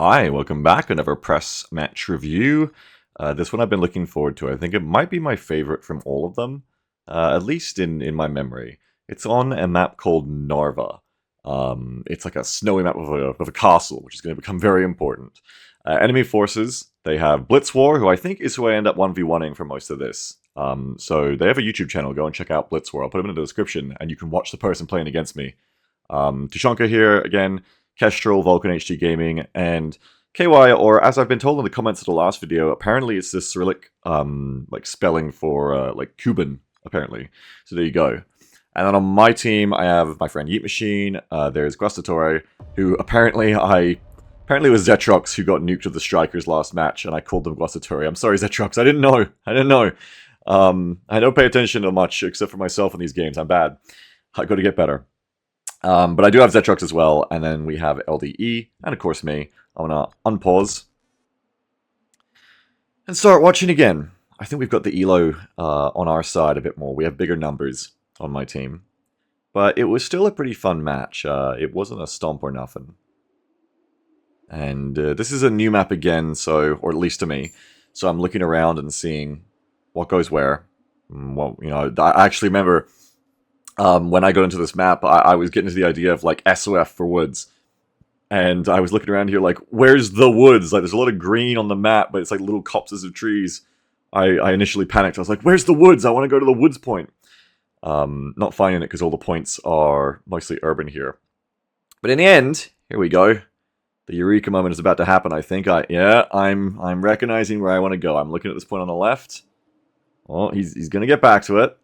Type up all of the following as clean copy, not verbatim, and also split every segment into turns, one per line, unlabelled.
Hi, welcome back. Another press match review. This one I've been looking forward to. I think it might be my favorite from all of them, at least in my memory. It's on a map called Narva. It's like a snowy map of a castle, which is going to become very important. Enemy forces, they have Blitzwar, who I think is who I end up 1v1ing for most of this. So they have a YouTube channel. Go and check out Blitzwar. I'll put them in the description, and you can watch the person playing against me. Tushonka here, again. Kestrel, Vulcan HG Gaming, and KY, or as I've been told in the comments of the last video, apparently it's this Cyrillic like spelling for like Cuban, apparently. So there you go. And then on my team, I have my friend Yeet Machine. There's Guastatore, who apparently it was Zetrox who got nuked with the Strikers last match, and I called them Guastatore. I'm sorry, Zetrox. I didn't know. I don't pay attention to much except for myself in these games. I'm bad. I got to get better. But I do have Zetrox as well, and then we have LDE, and of course me. I'm gonna unpause and start watching again. I think we've got the elo on our side a bit more. We have bigger numbers on my team. But it was still a pretty fun match. It wasn't a stomp or nothing. And this is a new map again, or at least to me. So I'm looking around and seeing what goes where. Well, you know, I actually remember... when I got into this map, I was getting into the idea of, like, SOF for woods. And I was looking around here like, where's the woods? Like, there's a lot of green on the map, but it's like little copses of trees. I initially panicked. I was like, where's the woods? I want to go to the woods point. Not finding it because all the points are mostly urban here. But in the end, here we go. The Eureka moment is about to happen, I think. I'm recognizing where I want to go. I'm looking at this point on the left. Oh, he's going to get back to it.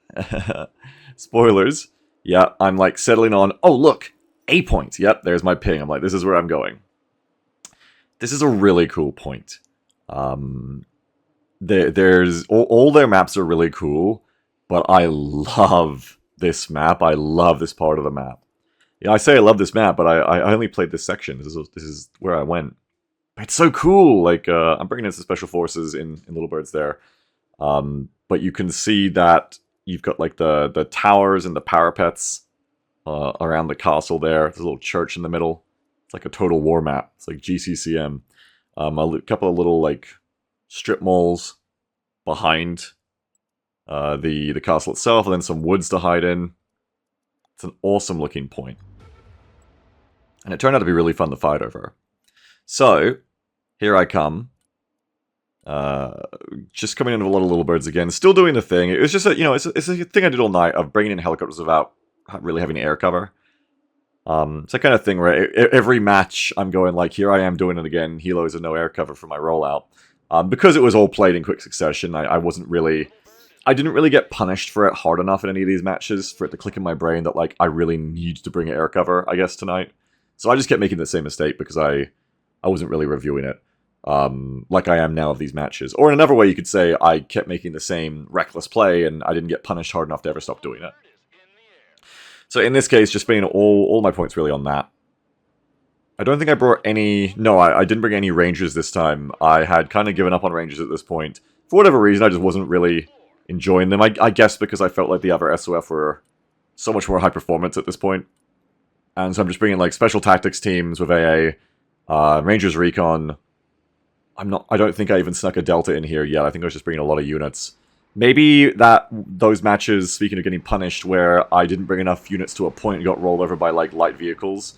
Spoilers. Yeah, I'm like settling on, oh look, A point. Yep, there's my ping. I'm like, this is where I'm going. This is a really cool point. There's all their maps are really cool, but I love this map. I love this part of the map. Yeah, I say I love this map, but I only played this section. This is where I went. It's so cool. Like, I'm bringing in some special forces in Little Birds there. But you can see that you've got like the towers and the parapets around the castle there. There's a little church in the middle. It's like a total war map. It's like GCCM. A couple of little like strip malls behind the castle itself, and then some woods to hide in. It's an awesome looking point. And it turned out to be really fun to fight over. So, here I come. Just coming into a lot of Little Birds again, still doing the thing. It was just it's a thing I did all night of bringing in helicopters without really having air cover. It's that kind of thing where every match I'm going like, here I am doing it again. Helos and no air cover for my rollout. Because it was all played in quick succession, I didn't really get punished for it hard enough in any of these matches for it to click in my brain that like I really need to bring air cover, I guess, tonight. So I just kept making the same mistake because I wasn't really reviewing it. Like I am now of these matches. Or in another way, you could say I kept making the same reckless play and I didn't get punished hard enough to ever stop doing it. So in this case, just spending all my points really on that. I don't think I brought any... No, I didn't bring any Rangers this time. I had kind of given up on Rangers at this point. For whatever reason, I just wasn't really enjoying them. I guess because I felt like the other SOF were so much more high performance at this point. And so I'm just bringing like special tactics teams with AA, Rangers Recon... I don't think I even snuck a Delta in here yet. I think I was just bringing a lot of units. Maybe those matches, speaking of getting punished, where I didn't bring enough units to a point and got rolled over by, like, light vehicles.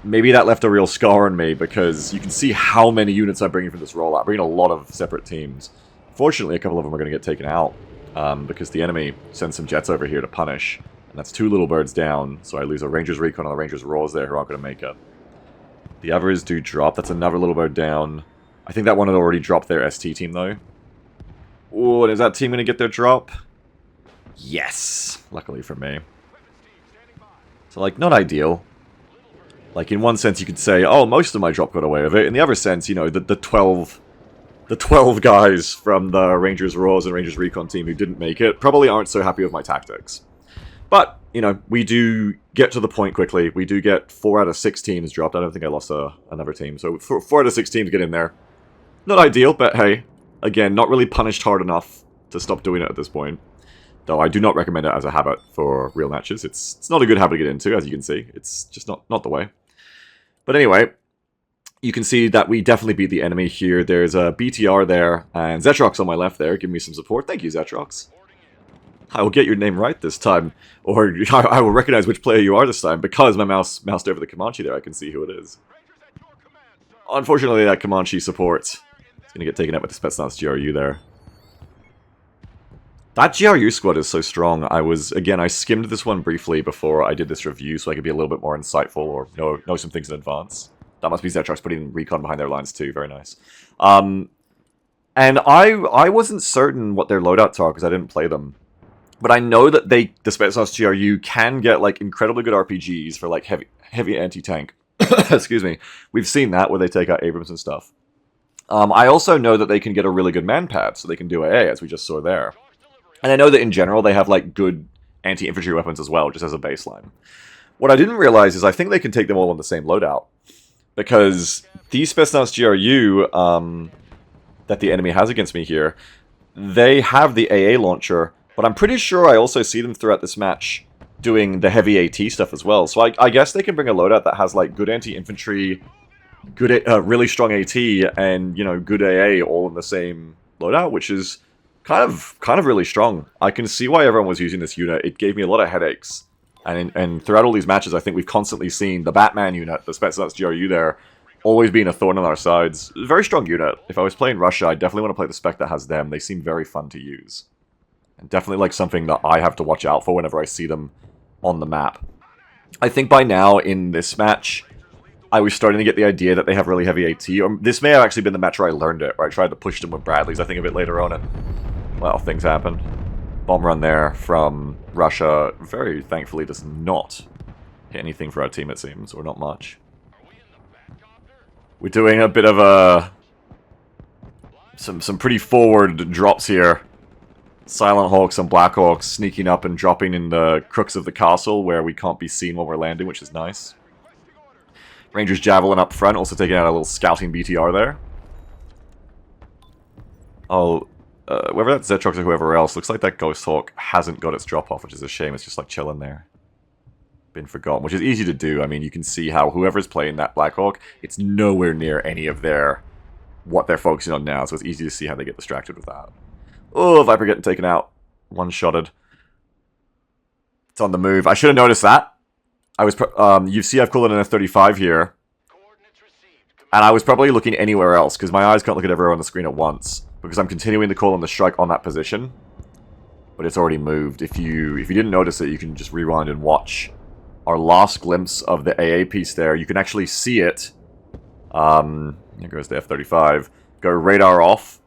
Maybe that left a real scar on me, because you can see how many units I'm bringing for this rollout. I'm bringing a lot of separate teams. Fortunately, a couple of them are going to get taken out, because the enemy sends some jets over here to punish. And that's 2 Little Birds down, so I lose a Rangers Recon and a Rangers Raws there who aren't going to make it. The others do drop. That's another Little Bird down. I think that one had already dropped their ST team, though. Oh, and is that team going to get their drop? Yes! Luckily for me. So, like, not ideal. Like, in one sense, you could say, oh, most of my drop got away with it. In the other sense, you know, the 12 guys from the Rangers Raws and Rangers Recon team who didn't make it probably aren't so happy with my tactics. But, you know, we do get to the point quickly. We do get 4 out of 6 teams dropped. I don't think I lost another team. So, 4 out of 6 teams get in there. Not ideal, but hey, again, not really punished hard enough to stop doing it at this point. Though I do not recommend it as a habit for real matches. It's not a good habit to get into, as you can see. It's just not the way. But anyway, you can see that we definitely beat the enemy here. There's a BTR there, and Zetrox on my left there. Give me some support. Thank you, Zetrox. I will get your name right this time, or I will recognize which player you are this time, because my mouse moused over the Comanche there. I can see who it is. Unfortunately, that Comanche support is going to get taken out with the Spetsnaz GRU there. That GRU squad is so strong. I skimmed this one briefly before I did this review, so I could be a little bit more insightful or know some things in advance. That must be Zetrox putting recon behind their lines too. Very nice. And I wasn't certain what their loadouts are because I didn't play them. But I know that the Spetsnaz GRU can get like incredibly good RPGs for like heavy anti-tank. Excuse me. We've seen that where they take out Abrams and stuff. I also know that they can get a really good manpad, so they can do AA, as we just saw there. And I know that in general they have like good anti-infantry weapons as well, just as a baseline. What I didn't realize is I think they can take them all on the same loadout. Because these Spetsnaz GRU that the enemy has against me here, they have the AA launcher, but I'm pretty sure I also see them throughout this match doing the heavy AT stuff as well. So I guess they can bring a loadout that has like good anti-infantry, good, really strong AT, and good AA all in the same loadout, which is kind of really strong. I can see why everyone was using this unit. It gave me a lot of headaches. And throughout all these matches, I think we've constantly seen the Batman unit, the Spetsnaz GRU there, always being a thorn on our sides. Very strong unit. If I was playing Russia, I definitely want to play the spec that has them. They seem very fun to use. And definitely like something that I have to watch out for whenever I see them on the map. I think by now in this match, I was starting to get the idea that they have really heavy AT. Or this may have actually been the match where I learned it, where I tried to push them with Bradleys, I think, a bit later on, and, well, things happened. Bomb run there from Russia, very thankfully does not hit anything for our team, it seems, or not much. We're doing a bit of a... Some pretty forward drops here. Silent Hawks and Black Hawks sneaking up and dropping in the crooks of the castle where we can't be seen while we're landing, which is nice. Rangers Javelin up front, also taking out a little scouting BTR there. Whether that's Zetrox or whoever else, looks like that Ghost Hawk hasn't got its drop-off, which is a shame. It's just like chilling there. Been forgotten, which is easy to do. I mean, you can see how whoever's playing that Black Hawk, it's nowhere near any of what they're focusing on now, so it's easy to see how they get distracted with that. Oh, Viper getting taken out. One-shotted. It's on the move. I should have noticed that. You see I've called it an F-35 here. And I was probably looking anywhere else, because my eyes can't look at everywhere on the screen at once. Because I'm continuing to call on the strike on that position. But it's already moved. If you didn't notice it, you can just rewind and watch our last glimpse of the AA piece there. You can actually see it. Here goes the F-35. Go radar off.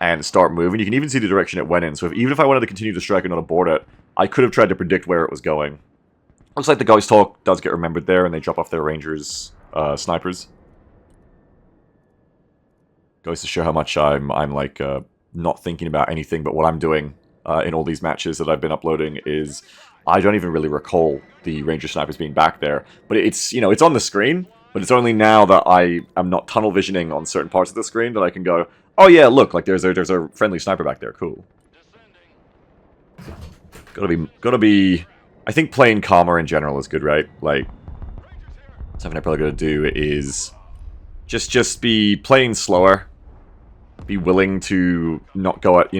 And start moving. You can even see the direction it went in. So even if I wanted to continue to strike and not abort it, I could have tried to predict where it was going. Looks like the Ghost Hawk does get remembered there, and they drop off their Rangers snipers. Goes to show how much I'm like not thinking about anything but what I'm doing in all these matches that I've been uploading is I don't even really recall the Ranger snipers being back there. But it's it's on the screen, but it's only now that I am not tunnel visioning on certain parts of the screen that I can go, oh yeah, look, like there's a friendly sniper back there. Cool. Gotta be. I think playing calmer in general is good, right? Like something I'm probably gonna do is just be playing slower. Be willing to not go at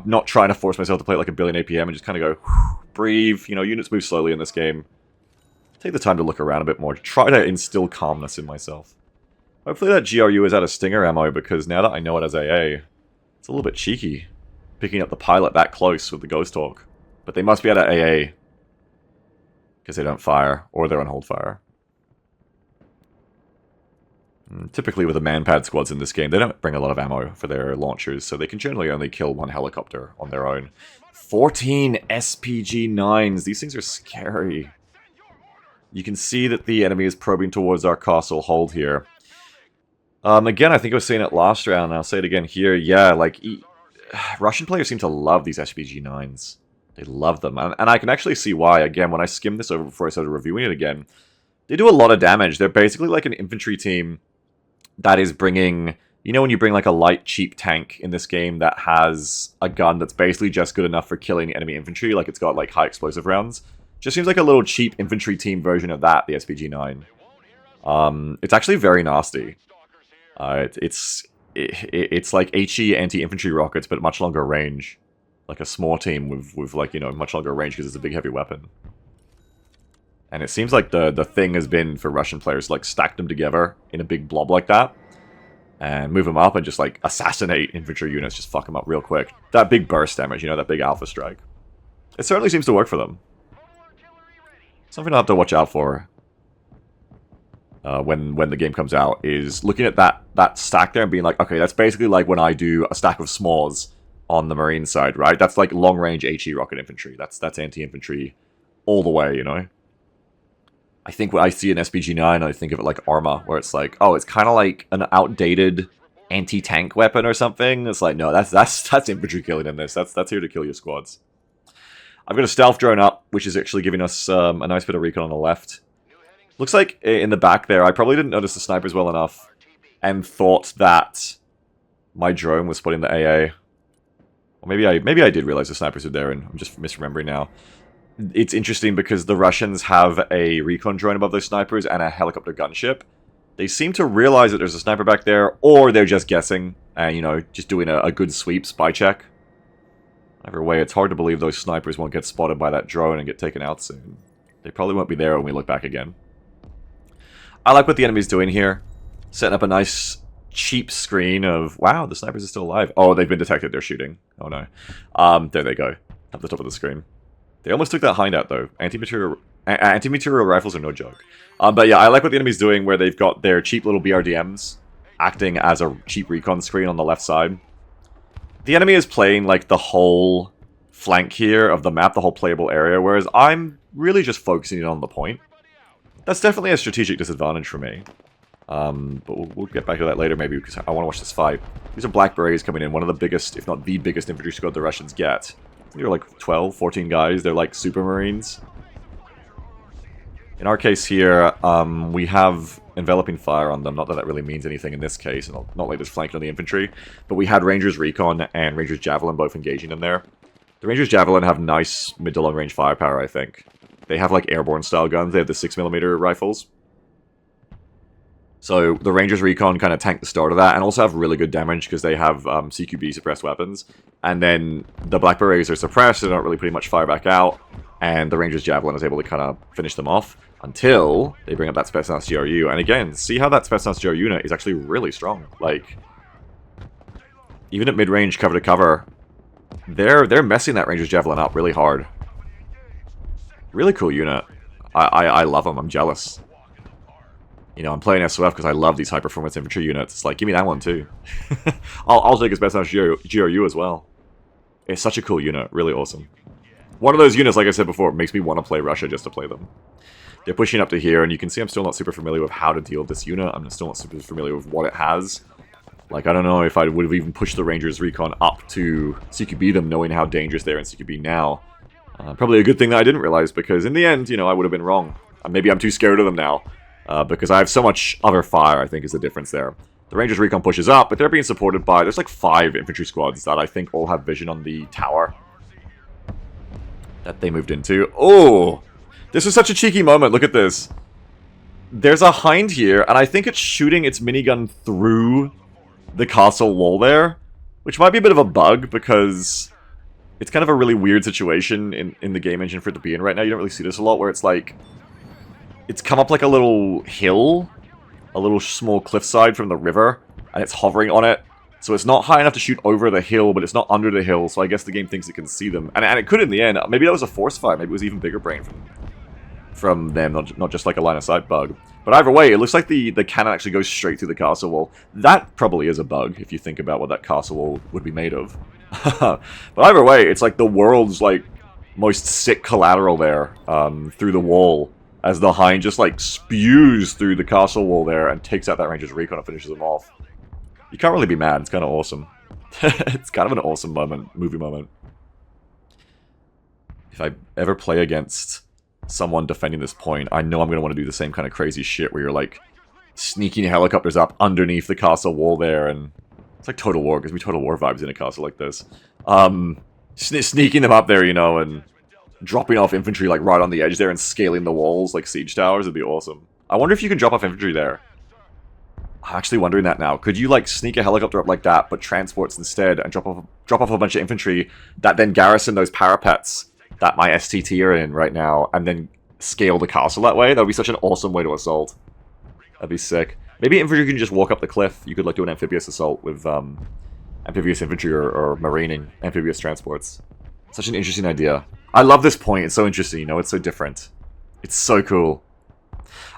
not trying to force myself to play like a billion APM and just kind of go breathe. Units move slowly in this game. Take the time to look around a bit more. Try to instill calmness in myself. Hopefully that GRU is out of stinger ammo, because now that I know it as AA, it's a little bit cheeky picking up the pilot that close with the Ghost Hawk. But they must be out of AA, because they don't fire, or they're on hold fire. Typically with the manpad squads in this game, they don't bring a lot of ammo for their launchers, so they can generally only kill one helicopter on their own. 14 SPG-9s. These things are scary. You can see that the enemy is probing towards our castle hold here. Again, I think I was saying it last round, and I'll say it again here. Yeah, like, Russian players seem to love these SPG-9s. They love them, and I can actually see why. Again, when I skimmed this over before I started reviewing it again, they do a lot of damage. They're basically like an infantry team that is bringing... when you bring like a light, cheap tank in this game that has a gun that's basically just good enough for killing enemy infantry, like it's got like high explosive rounds. Just seems like a little cheap infantry team version of that, the SPG-9. It's actually very nasty. It's like HE anti-infantry rockets, but much longer range. Like a small team with like, you know, much longer range because it's a big heavy weapon. And it seems like the thing has been for Russian players, like stack them together in a big blob like that. And move them up and just like assassinate infantry units, just fuck them up real quick. That big burst damage, you know, that big alpha strike. It certainly seems to work for them. Something I'll have to watch out for when the game comes out is looking at that stack there and being like, okay, that's basically like when I do a stack of s'mores on the Marine side, right? That's like long-range HE rocket infantry. That's anti-infantry all the way, you know? I think when I see an SPG-9, I think of it like Arma, where it's like, oh, it's kind of like an outdated anti-tank weapon or something. It's like, no, that's infantry killing in this. That's here to kill your squads. I've got a stealth drone up, which is actually giving us a nice bit of recon on the left. Looks like in the back there, I probably didn't notice the snipers well enough and thought that my drone was spotting the AA. Or maybe I did realize the snipers were there and I'm just misremembering now. It's interesting because the Russians have a recon drone above those snipers and a helicopter gunship. They seem to realize that there's a sniper back there, or they're just guessing and, you know, just doing a good sweep spy check. Either way, it's hard to believe those snipers won't get spotted by that drone and get taken out soon. They probably won't be there when we look back again. I like what the enemy's doing here. Setting up a nice, cheap screen of, wow, the snipers are still alive. Oh, they've been detected. They're shooting. Oh, no. There they go. Up the top of the screen. They almost took that hind out, though. Anti-material rifles are no joke. But yeah, I like what the enemy's doing, where they've got their cheap little BRDMs acting as a cheap recon screen on the left side. The enemy is playing, like, the whole flank here of the map, the whole playable area, whereas I'm really just focusing on the point. That's definitely a strategic disadvantage for me. But we'll get back to that later, maybe, because I want to watch this fight. These are Black Berets coming in, one of the biggest, if not the biggest infantry squad the Russians get. They're like 12, 14 guys. They're like super marines. In our case here, we have enveloping fire on them. Not that that really means anything in this case. And not like there's flanking on the infantry. But we had Rangers Recon and Rangers Javelin both engaging in there. The Rangers Javelin have nice mid to long range firepower, I think. They have like airborne style guns. They have the 6mm rifles. So the Rangers Recon kind of tank the start of that, and also have really good damage because they have CQB suppressed weapons. And then the Black Berets are suppressed, so they're not really putting much fire back out, and the Rangers Javelin is able to kind of finish them off until they bring up that Spetsnaz GRU. And again, see how that Spetsnaz GRU unit is actually really strong. Like, even at mid-range cover to cover, they're messing that Rangers Javelin up really hard. Really cool unit. I love them. I'm jealous. You know, I'm playing SOF because I love these high-performance infantry units. It's like, give me that one too. I'll take his Spetsnaz GRU as well. It's such a cool unit. Really awesome. One of those units, like I said before, makes me want to play Russia just to play them. They're pushing up to here, and you can see I'm still not super familiar with how to deal with this unit. I'm still not super familiar with what it has. Like, I don't know if I would have even pushed the Rangers Recon up to CQB them, knowing how dangerous they are in CQB now. Probably a good thing that I didn't realize, because in the end, you know, I would have been wrong. Maybe I'm too scared of them now. Because I have so much other fire, I think, is the difference there. The Rangers Recon pushes up, but they're being supported by... There's like 5 infantry squads that I think all have vision on the tower that they moved into. Oh! This is such a cheeky moment. Look at this. There's a hind here, and I think it's shooting its minigun through the castle wall there, which might be a bit of a bug, because it's kind of a really weird situation in the game engine for it to be in right now. You don't really see this a lot, where it's like... It's come up like a little hill, a little small cliffside from the river, and it's hovering on it. So it's not high enough to shoot over the hill, but it's not under the hill, so I guess the game thinks it can see them. And it could in the end. Maybe that was a force fire, maybe it was even bigger brain from them, not just like a line of sight bug. But either way, it looks like the cannon actually goes straight through the castle wall. That probably is a bug, if you think about what that castle wall would be made of. But either way, it's like the world's like most sick collateral there, through the wall. As the hind just, like, spews through the castle wall there and takes out that Ranger's Recon and finishes them off. You can't really be mad. It's kind of awesome. It's kind of an awesome moment, movie moment. If I ever play against someone defending this point, I know I'm going to want to do the same kind of crazy shit where you're, like, sneaking helicopters up underneath the castle wall there, and it's like Total War. Gives me Total War vibes in a castle like this. Sneaking them up there, you know, and... dropping off infantry like right on the edge there and scaling the walls like siege towers would be awesome. I wonder if you can drop off infantry there. I'm actually wondering that now. Could you, like, sneak a helicopter up like that, but transports instead, and drop off a bunch of infantry that then garrison those parapets that my STT are in right now, and then scale the castle that way? That would be such an awesome way to assault. That'd be sick. Maybe infantry can just walk up the cliff. You could, like, do an amphibious assault with amphibious infantry or marining amphibious transports. Such an interesting idea. I love this point. It's so interesting, you know? It's so different. It's so cool.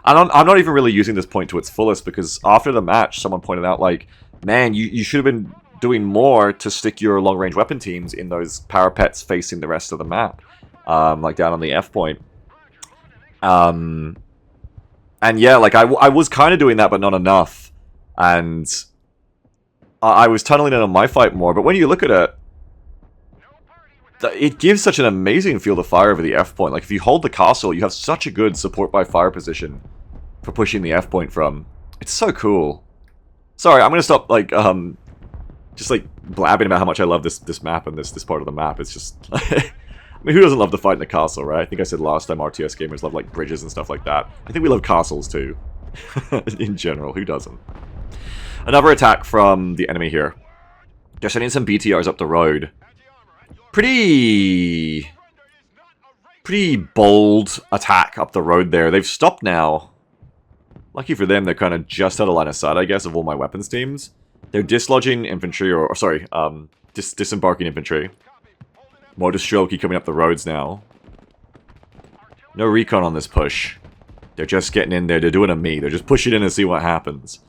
I'm not even really using this point to its fullest, because after the match, someone pointed out, like, man, you should have been doing more to stick your long-range weapon teams in those parapets facing the rest of the map. Like, down on the F point. And yeah, like, I was kind of doing that, but not enough. And I was tunneling in on my fight more, but when you look at it, it gives such an amazing field of fire over the F point. Like, if you hold the castle, you have such a good support by fire position for pushing the F point from. It's so cool. Sorry, I'm gonna stop, like, just, like, blabbing about how much I love this map and this part of the map. It's just, I mean, who doesn't love to fight in a castle, right? I think I said last time RTS gamers love, like, bridges and stuff like that. I think we love castles, too. In general, who doesn't? Another attack from the enemy here. They're sending some BTRs up the road. Pretty bold attack up the road there. They've stopped now. Lucky for them, they're kind of just out of line of sight, I guess, of all my weapons teams. They're dislodging infantry, or sorry, disembarking infantry. More Strelky coming up the roads now. No recon on this push. They're just getting in there. They're doing a me. They're just pushing in and see what happens.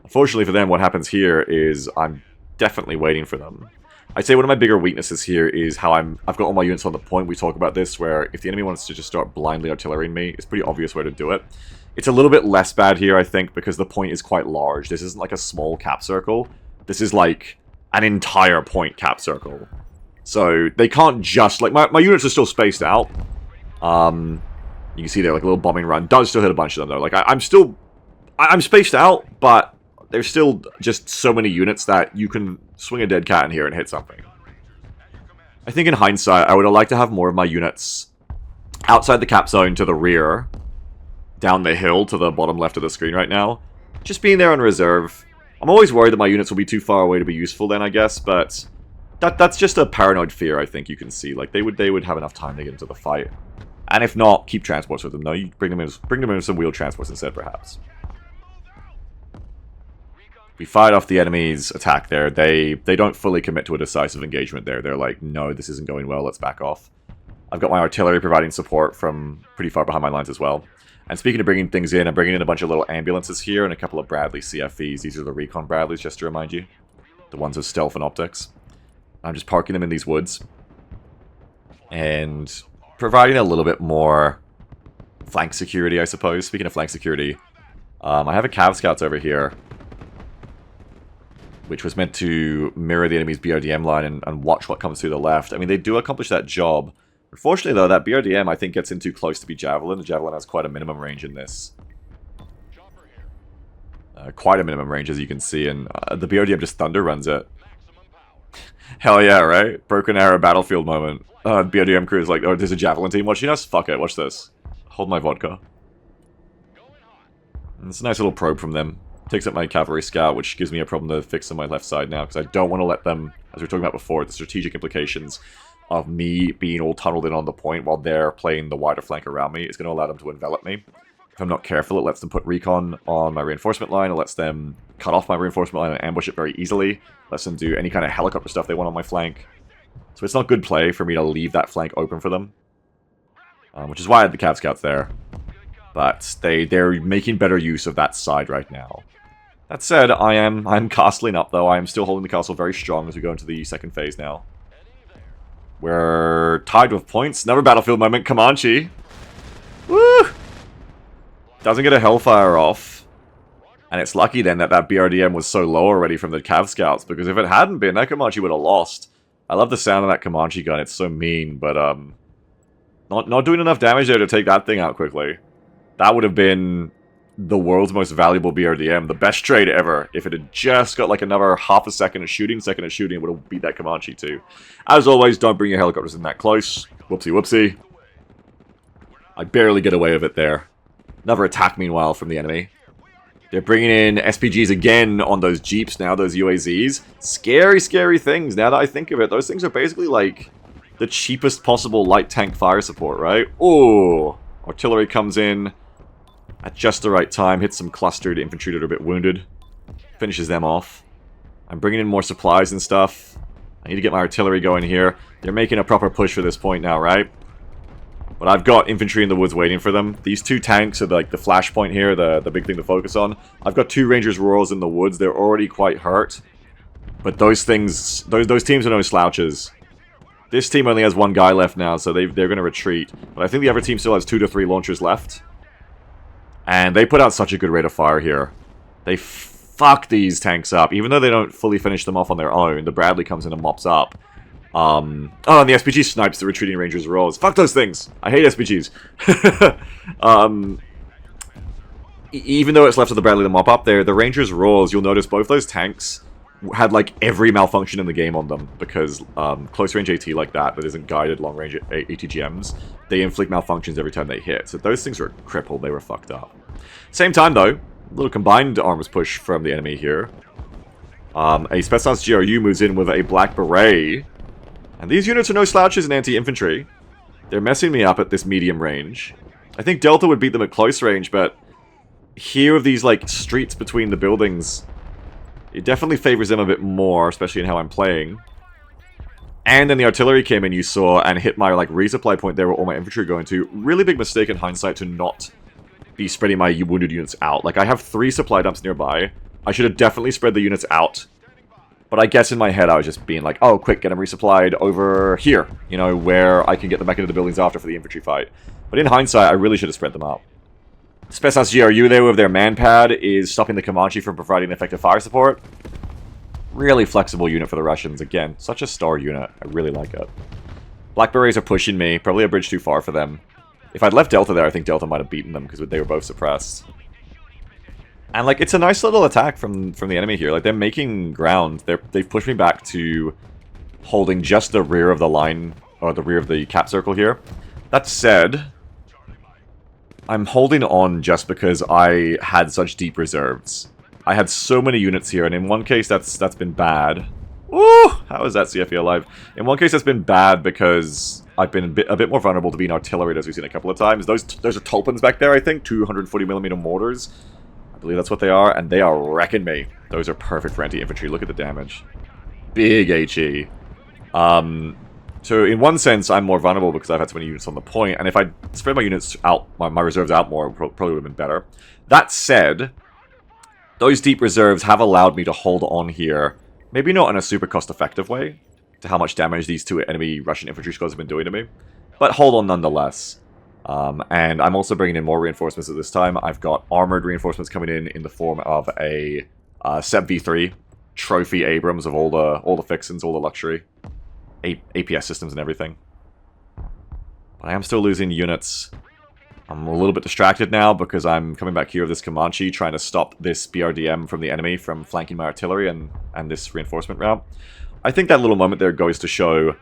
Unfortunately for them, what happens here is I'm definitely waiting for them. I'd say one of my bigger weaknesses here is how I've got all my units on the point. We talk about this, where if the enemy wants to just start blindly artillerying me, it's a pretty obvious way to do it. It's a little bit less bad here, I think, because the point is quite large. This isn't like a small cap circle. This is like an entire point cap circle. So they can't just, like, my units are still spaced out. You can see there, like, a little bombing run does still hit a bunch of them, though. Like, I'm spaced out, but there's still just so many units that you can swing a dead cat in here and hit something. I think in hindsight, I would have liked to have more of my units outside the cap zone to the rear, down the hill to the bottom left of the screen right now. Just being there on reserve. I'm always worried that my units will be too far away to be useful then, I guess, but that's just a paranoid fear I think you can see. Like, they would have enough time to get into the fight. And if not, keep transports with them. No, you bring them in some wheeled transports instead, perhaps. We fired off the enemy's attack there. They don't fully commit to a decisive engagement there. They're like, no, this isn't going well, let's back off. I've got my artillery providing support from pretty far behind my lines as well. And speaking of bringing things in, I'm bringing in a bunch of little ambulances here and a couple of Bradley CFEs. These are the recon Bradleys, just to remind you. The ones with stealth and optics. I'm just parking them in these woods. And providing a little bit more flank security, I suppose. Speaking of flank security, I have a Cav Scouts over here, which was meant to mirror the enemy's BRDM line and watch what comes through the left. I mean, they do accomplish that job. Unfortunately, though, that BRDM, I think, gets in too close to be Javelin. The Javelin has quite a minimum range in this. Quite a minimum range, as you can see, and the BRDM just thunder runs it. Hell yeah, right? Broken Arrow battlefield moment. BRDM crew is like, oh, there's a Javelin team watching us? Fuck it, watch this. Hold my vodka. And it's a nice little probe from them. Takes up my cavalry scout, which gives me a problem to fix on my left side now, because I don't want to let them, as we were talking about before, the strategic implications of me being all tunneled in on the point while they're playing the wider flank around me is going to allow them to envelop me. If I'm not careful, it lets them put recon on my reinforcement line, it lets them cut off my reinforcement line and ambush it very easily, lets them do any kind of helicopter stuff they want on my flank. So it's not good play for me to leave that flank open for them, which is why I had the Cav Scouts there. But they're making better use of that side right now. That said, I'm castling up, though. I am still holding the castle very strong as we go into the second phase now. We're tied with points. Another battlefield moment. Comanche. Woo! Doesn't get a Hellfire off. And it's lucky then that that BRDM was so low already from the Cav Scouts, because if it hadn't been, that Comanche would have lost. I love the sound of that Comanche gun. It's so mean, but not doing enough damage there to take that thing out quickly. That would have been the world's most valuable BRDM, the best trade ever. If it had just got like another half a second of shooting, it would have beat that Comanche too. As always, don't bring your helicopters in that close. Whoopsie whoopsie. I barely get away with it there. Another attack, meanwhile, from the enemy. They're bringing in SPGs again on those Jeeps now, those UAZs. Scary, scary things, now that I think of it. Those things are basically, like, the cheapest possible light tank fire support, right? Ooh! Artillery comes in at just the right time, hits some clustered infantry that are a bit wounded. Finishes them off. I'm bringing in more supplies and stuff. I need to get my artillery going here. They're making a proper push for this point now, right? But I've got infantry in the woods waiting for them. These two tanks are like the flashpoint here, the big thing to focus on. I've got two Rangers Royals in the woods. They're already quite hurt. But those things, those teams are no slouches. This team only has one guy left now, so they're going to retreat. But I think the other team still has 2 to 3 launchers left. And they put out such a good rate of fire here. They fuck these tanks up. Even though they don't fully finish them off on their own, the Bradley comes in and mops up. Oh, and the SPG snipes the retreating Rangers Rolls. Fuck those things! I hate SPGs. Even though it's left to the Bradley to mop up there, the Rangers Rolls, you'll notice both those tanks had like every malfunction in the game on them. Because close range AT like that isn't guided long range ATGMs, they inflict malfunctions every time they hit. So those things were crippled, they were fucked up. Same time though, a little combined arms push from the enemy here. A Spetsnaz GRU moves in with a Black Beret. And these units are no slouches in anti-infantry. They're messing me up at this medium range. I think Delta would beat them at close range, but here with these, like, streets between the buildings, it definitely favors them a bit more, especially in how I'm playing. And then the artillery came in, you saw, and hit my, like, resupply point there where all my infantry are going to. Really big mistake in hindsight to not be spreading my wounded units out. Like, I have 3 supply dumps nearby. I should have definitely spread the units out. But I guess in my head I was just being like, oh, quick, get them resupplied over here. You know, where I can get them back into the buildings after for the infantry fight. But in hindsight, I really should have spread them out. Spetsnaz GRU there with their man-pad is stopping the Comanche from providing effective fire support. Really flexible unit for the Russians. Again, such a star unit. I really like it. Black Berets are pushing me. Probably a bridge too far for them. If I'd left Delta there, I think Delta might have beaten them because they were both suppressed. And, like, it's a nice little attack from the enemy here. Like, they're making ground. They've pushed me back to holding just the rear of the line, or the rear of the cap circle here. That said, I'm holding on just because I had such deep reserves. I had so many units here, and in one case that's been bad. Ooh! How is that CFE alive? In one case that's been bad because I've been a bit more vulnerable to being artillery, as we've seen a couple of times. Those are Tulpans back there, I think. 240mm mortars. I believe that's what they are, and they are wrecking me. Those are perfect for anti-infantry. Look at the damage. Big HE. So in one sense, I'm more vulnerable because I've had so many units on the point, and if I spread my units out, my reserves out more, it probably would have been better. That said, those deep reserves have allowed me to hold on here, maybe not in a super cost-effective way, to how much damage these 2 enemy Russian infantry squads have been doing to me, but hold on nonetheless. And I'm also bringing in more reinforcements at this time. I've got armored reinforcements coming in the form of a SEP V3 trophy Abrams of all the fixins, all the luxury, APS systems and everything. But I am still losing units. I'm a little bit distracted now because I'm coming back here with this Comanche trying to stop this BRDM from the enemy from flanking my artillery and this reinforcement route. I think that little moment there goes to show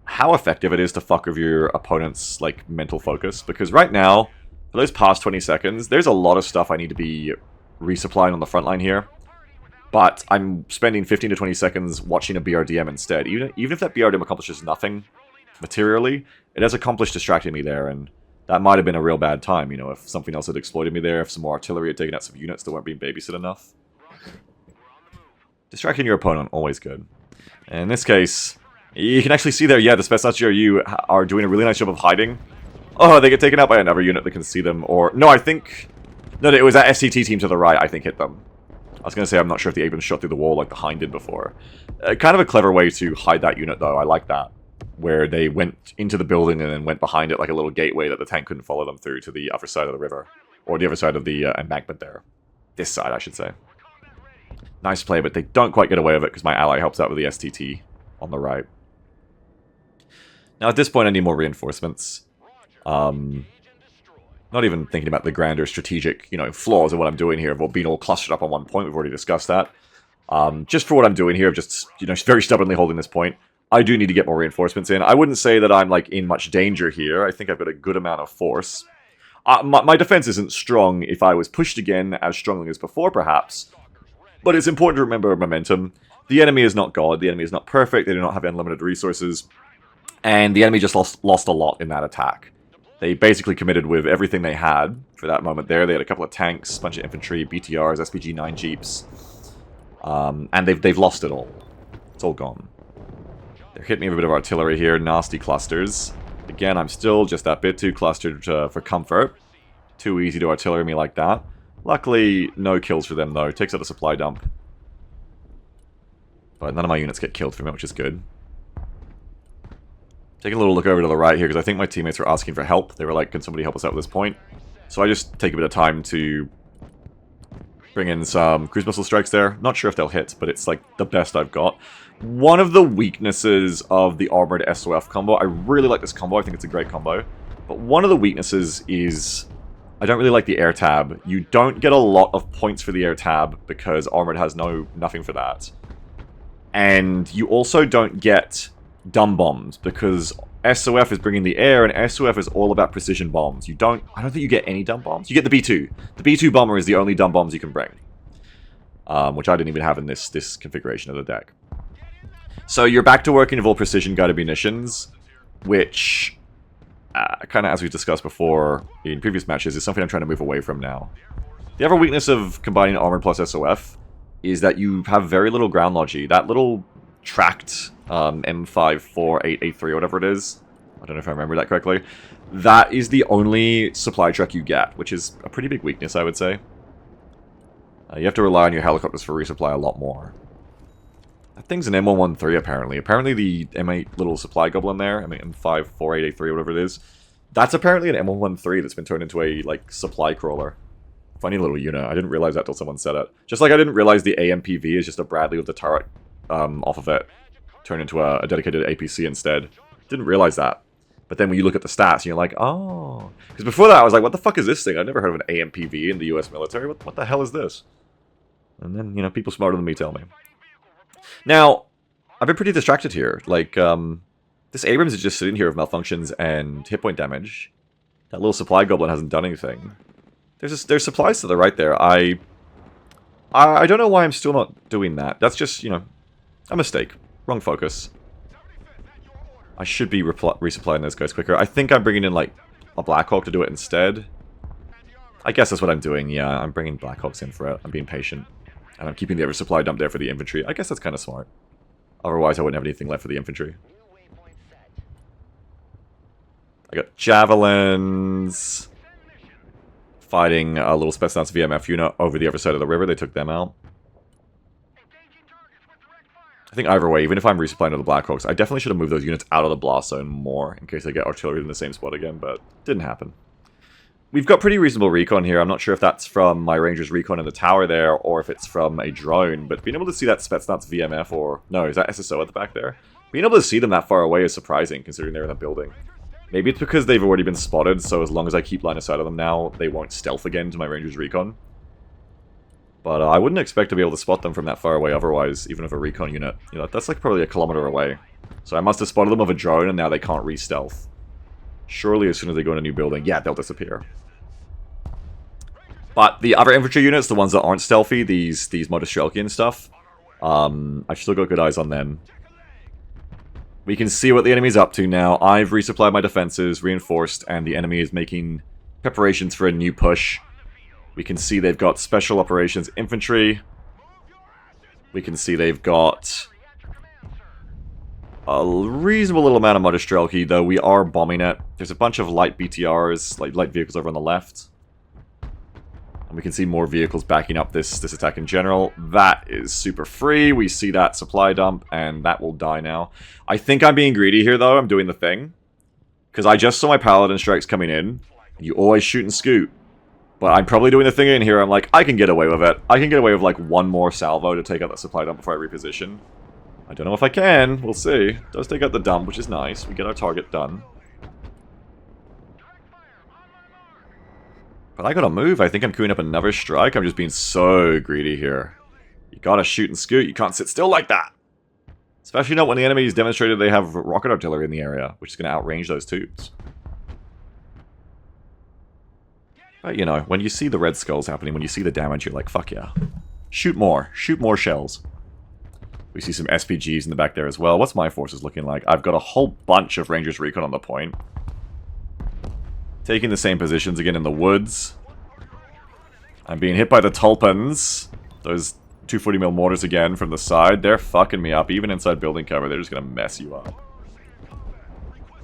how effective it is to fuck with your opponent's, like, mental focus. Because right now, for those past 20 seconds, there's a lot of stuff I need to be resupplying on the front line here. But I'm spending 15 to 20 seconds watching a BRDM instead. Even if that BRDM accomplishes nothing materially, it has accomplished distracting me there, and that might have been a real bad time, you know, if something else had exploited me there, if some more artillery had taken out some units that weren't being babysit enough. Distracting your opponent, always good. And in this case, you can actually see there, yeah, the Spetsnaz GRU are doing a really nice job of hiding. Oh, they get taken out by another unit that can see them, or... No, I think... No, it was that SCT team to the right, I think, hit them. I was going to say, I'm not sure if the Abrams shot through the wall like the Hind did before. Kind of a clever way to hide that unit, though. I like that. Where they went into the building and then went behind it like a little gateway that the tank couldn't follow them through to the other side of the river. Or the other side of the embankment there. This side, I should say. Nice play, but they don't quite get away with it because my ally helps out with the STT on the right. Now, at this point, I need more reinforcements. Not even thinking about the grander strategic, you know, flaws of what I'm doing here, of being all clustered up on one point. We've already discussed that. Just for what I'm doing here, just, you know, very stubbornly holding this point, I do need to get more reinforcements in. I wouldn't say that I'm, like, in much danger here. I think I've got a good amount of force. My defense isn't strong if I was pushed again as strongly as before, perhaps. But it's important to remember momentum. The enemy is not God. The enemy is not perfect. They do not have unlimited resources. And the enemy just lost a lot in that attack. They basically committed with everything they had for that moment there. They had a couple of tanks, a bunch of infantry, BTRs, SPG-9 jeeps. And they've lost it all. It's all gone. They're hitting me with a bit of artillery here. Nasty clusters. Again, I'm still just that bit too clustered for comfort. Too easy to artillery me like that. Luckily, no kills for them, though. Takes out a supply dump. But none of my units get killed from it, which is good. Taking a little look over to the right here, because I think my teammates were asking for help. They were like, can somebody help us out at this point? So I just take a bit of time to bring in some cruise missile strikes there. Not sure if they'll hit, but it's like the best I've got. One of the weaknesses of the Armored SOF combo, I really like this combo, I think it's a great combo. But one of the weaknesses is, I don't really like the air tab. You don't get a lot of points for the air tab, because Armored has nothing for that. And you also don't get dumb bombs, because SOF is bringing the air, and SOF is all about precision bombs. I don't think you get any dumb bombs. You get the B2. The B2 bomber is the only dumb bombs you can bring. Which I didn't even have in this configuration of the deck. So you're back to working with all precision guided munitions, which, kind of as we discussed before in previous matches, is something I'm trying to move away from now. The other weakness of combining Armored plus SOF is that you have very little ground logi. That little tracked M54883 or whatever it is, I don't know if I remember that correctly, that is the only supply truck you get, which is a pretty big weakness, I would say. You have to rely on your helicopters for resupply a lot more. That thing's an M113 apparently. Apparently the M8 little supply goblin there, I mean M54883 or whatever it is, that's apparently an M113 that's been turned into a, like, supply crawler. Funny little unit. I didn't realize that till someone said it. Just like I didn't realize the AMPV is just a Bradley with the turret off of it, turned into a dedicated APC instead. Didn't realize that. But then when you look at the stats, you're like, oh. Because before that, I was like, what the fuck is this thing? I've never heard of an AMPV in the US military. What the hell is this? And then, you know, people smarter than me tell me. Now, I've been pretty distracted here. Like, this Abrams is just sitting here with malfunctions and hit point damage. That little supply goblin hasn't done anything. There's supplies to the right there. I don't know why I'm still not doing that. That's just, you know, a mistake. Wrong focus. I should be resupplying those guys quicker. I think I'm bringing in, like, a Blackhawk to do it instead. I guess that's what I'm doing. Yeah, I'm bringing Blackhawks in for it. I'm being patient. And I'm keeping the other supply dump there for the infantry. I guess that's kind of smart. Otherwise, I wouldn't have anything left for the infantry. I got javelins. Fighting a little Spetsnaz VMF unit over the other side of the river. They took them out. I think either way, even if I'm resupplying to the Blackhawks, I definitely should have moved those units out of the blast zone more in case they get artillery in the same spot again, but didn't happen. We've got pretty reasonable recon here. I'm not sure if that's from my Rangers recon in the tower there, or if it's from a drone, but being able to see that Spetsnaz VMF, or... no, is that SSO at the back there? Being able to see them that far away is surprising, considering they're in a building. Maybe it's because they've already been spotted, so as long as I keep line of sight of them now, they won't stealth again to my Rangers recon. But I wouldn't expect to be able to spot them from that far away otherwise, even with a recon unit. You know, that's like probably a kilometer away. So I must have spotted them with a drone, and now they can't re-stealth. Surely as soon as they go in a new building, yeah, they'll disappear. But the other infantry units, the ones that aren't stealthy, these Motostrelki and stuff, I've still got good eyes on them. We can see what the enemy's up to now. I've resupplied my defenses, reinforced, and the enemy is making preparations for a new push. We can see they've got special operations infantry. We can see they've got a reasonable little amount of Motostrelki, though we are bombing it. There's a bunch of light BTRs, like light vehicles over on the left. And we can see more vehicles backing up this attack in general. That is super free. We see that supply dump, and that will die now. I think I'm being greedy here, though. I'm doing the thing. Because I just saw my Paladin strikes coming in. You always shoot and scoot. But I'm probably doing the thing in here. I'm like, I can get away with it. I can get away with, like, one more salvo to take out that supply dump before I reposition. I don't know if I can. We'll see. It does take out the dump, which is nice. We get our target done. But I gotta move. I think I'm queuing up another strike. I'm just being so greedy here. You gotta shoot and scoot. You can't sit still like that. Especially not when the enemy's demonstrated they have rocket artillery in the area, which is gonna outrange those tubes. But, you know, when you see the red skulls happening, when you see the damage, you're like, fuck yeah. Shoot more. Shoot more shells. We see some SPGs in the back there as well. What's my forces looking like? I've got a whole bunch of Rangers Recon on the point. Taking the same positions again in the woods. I'm being hit by the Tulpans. Those 240mm mortars again from the side. They're fucking me up. Even inside building cover, they're just going to mess you up.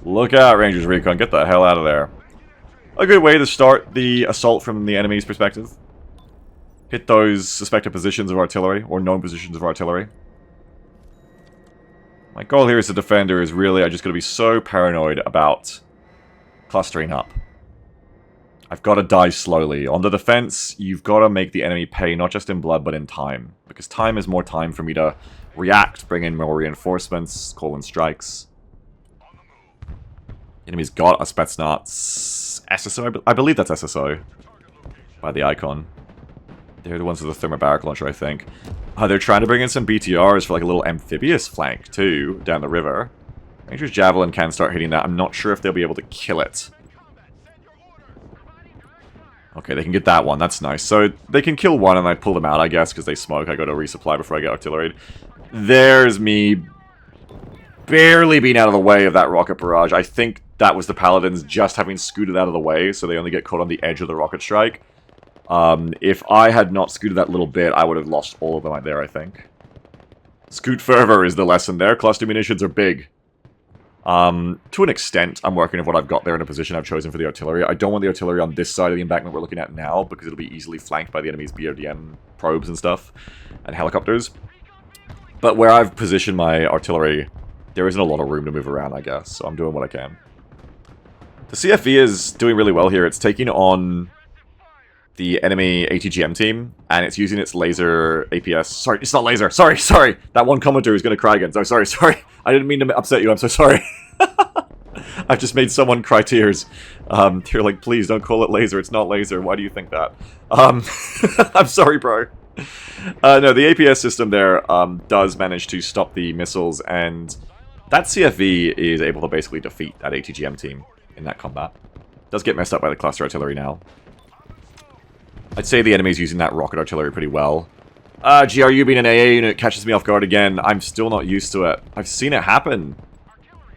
Look out, Rangers Recon. Get the hell out of there. A good way to start the assault from the enemy's perspective. Hit those suspected positions of artillery, or known positions of artillery. My goal here as a defender is really, I just got to be so paranoid about clustering up. I've got to die slowly. On the defense, you've got to make the enemy pay, not just in blood, but in time. Because time is more time for me to react, bring in more reinforcements, call in strikes. Enemy's got a Spetsnaz SSO, I believe that's SSO. By the icon. They're the ones with the thermobaric launcher, I think. They're trying to bring in some BTRs for like a little amphibious flank, too, down the river. Ranger's Javelin can start hitting that. I'm not sure if they'll be able to kill it. Okay, they can get that one. That's nice. So they can kill one and I pull them out, I guess, because they smoke. I go to resupply before I get artillery. There's me barely being out of the way of that rocket barrage. I think that was the Paladins just having scooted out of the way, so they only get caught on the edge of the rocket strike. If I had not scooted that little bit, I would have lost all of them right there, I think. Scoot further is the lesson there. Cluster munitions are big. To an extent, I'm working with what I've got there in a position I've chosen for the artillery. I don't want the artillery on this side of the embankment we're looking at now, because it'll be easily flanked by the enemy's BRDM probes and stuff, and helicopters. But where I've positioned my artillery, there isn't a lot of room to move around, I guess, so I'm doing what I can. The CFE is doing really well here. It's taking on the enemy ATGM team, and it's using its laser APS. Sorry, it's not laser. Sorry. That one commenter is going to cry again. So sorry. I didn't mean to upset you. I'm so sorry. I've just made someone cry tears. They're like, please don't call it laser. It's not laser. Why do you think that? I'm sorry, bro. No, the APS system there does manage to stop the missiles, and that CFE is able to basically defeat that ATGM team in that combat. Does get messed up by the cluster artillery now. I'd say the enemy's using that rocket artillery pretty well. GRU being an AA unit catches me off guard again. I'm still not used to it. I've seen it happen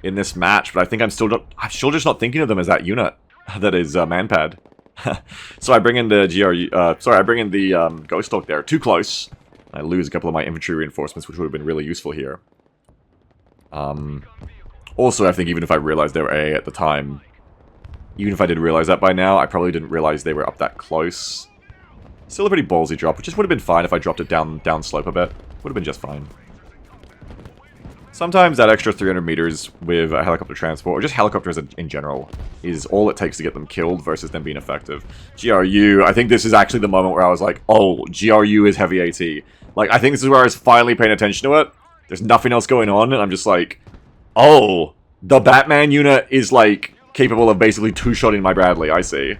in this match, but I think I'm still just not thinking of them as that unit that is Manpad. So I bring in the Ghost Hawk there. Too close. I lose a couple of my infantry reinforcements, which would have been really useful here. Also, I think even if I realized they were AA at the time, even if I did realize that by now, I probably didn't realize they were up that close. Still a pretty ballsy drop, which just would have been fine if I dropped it down slope a bit. Would have been just fine. Sometimes that extra 300 meters with a helicopter transport, or just helicopters in general, is all it takes to get them killed versus them being effective. GRU, I think this is actually the moment where I was like, oh, GRU is heavy AT. Like, I think this is where I was finally paying attention to it. There's nothing else going on, and I'm just like, oh, the Batman unit is, like, capable of basically two-shotting my Bradley, I see.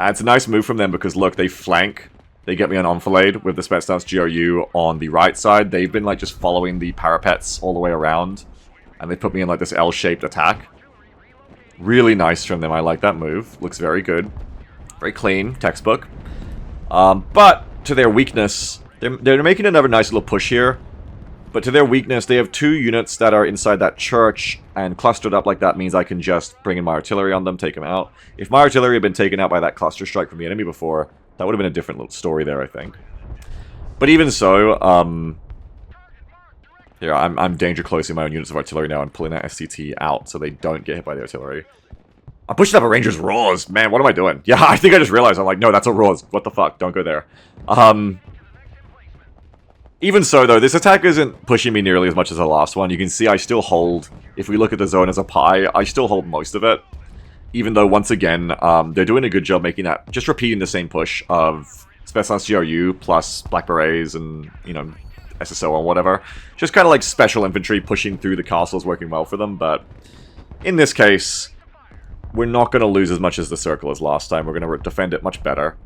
And it's a nice move from them because, look, they flank. They get me an enfilade with the Spetsnaz GRU on the right side. They've been, like, just following the parapets all the way around. And they put me in, like, this L-shaped attack. Really nice from them. I like that move. Looks very good. Very clean. Textbook. But, to their weakness, they're making another nice little push here. But to their weakness, they have two units that are inside that church, and clustered up like that means I can just bring in my artillery on them, take them out. If my artillery had been taken out by that cluster strike from the enemy before, that would have been a different little story there, I think. But even so, yeah, I'm danger closing my own units of artillery now and pulling that SCT out so they don't get hit by the artillery. I'm pushing up a Ranger's Roars! Man, what am I doing? Yeah, I think I just realized. I'm like, no, that's a Roars. What the fuck? Don't go there. Even so, though, this attack isn't pushing me nearly as much as the last one. You can see I still hold, if we look at the zone as a pie, I still hold most of it. Even though, once again, they're doing a good job making that, just repeating the same push of Spetsnaz GRU plus Black Berets and, you know, SSO or whatever. Just kind of like special infantry pushing through the castles working well for them, but in this case, we're not going to lose as much as the circle as last time. We're going to defend it much better.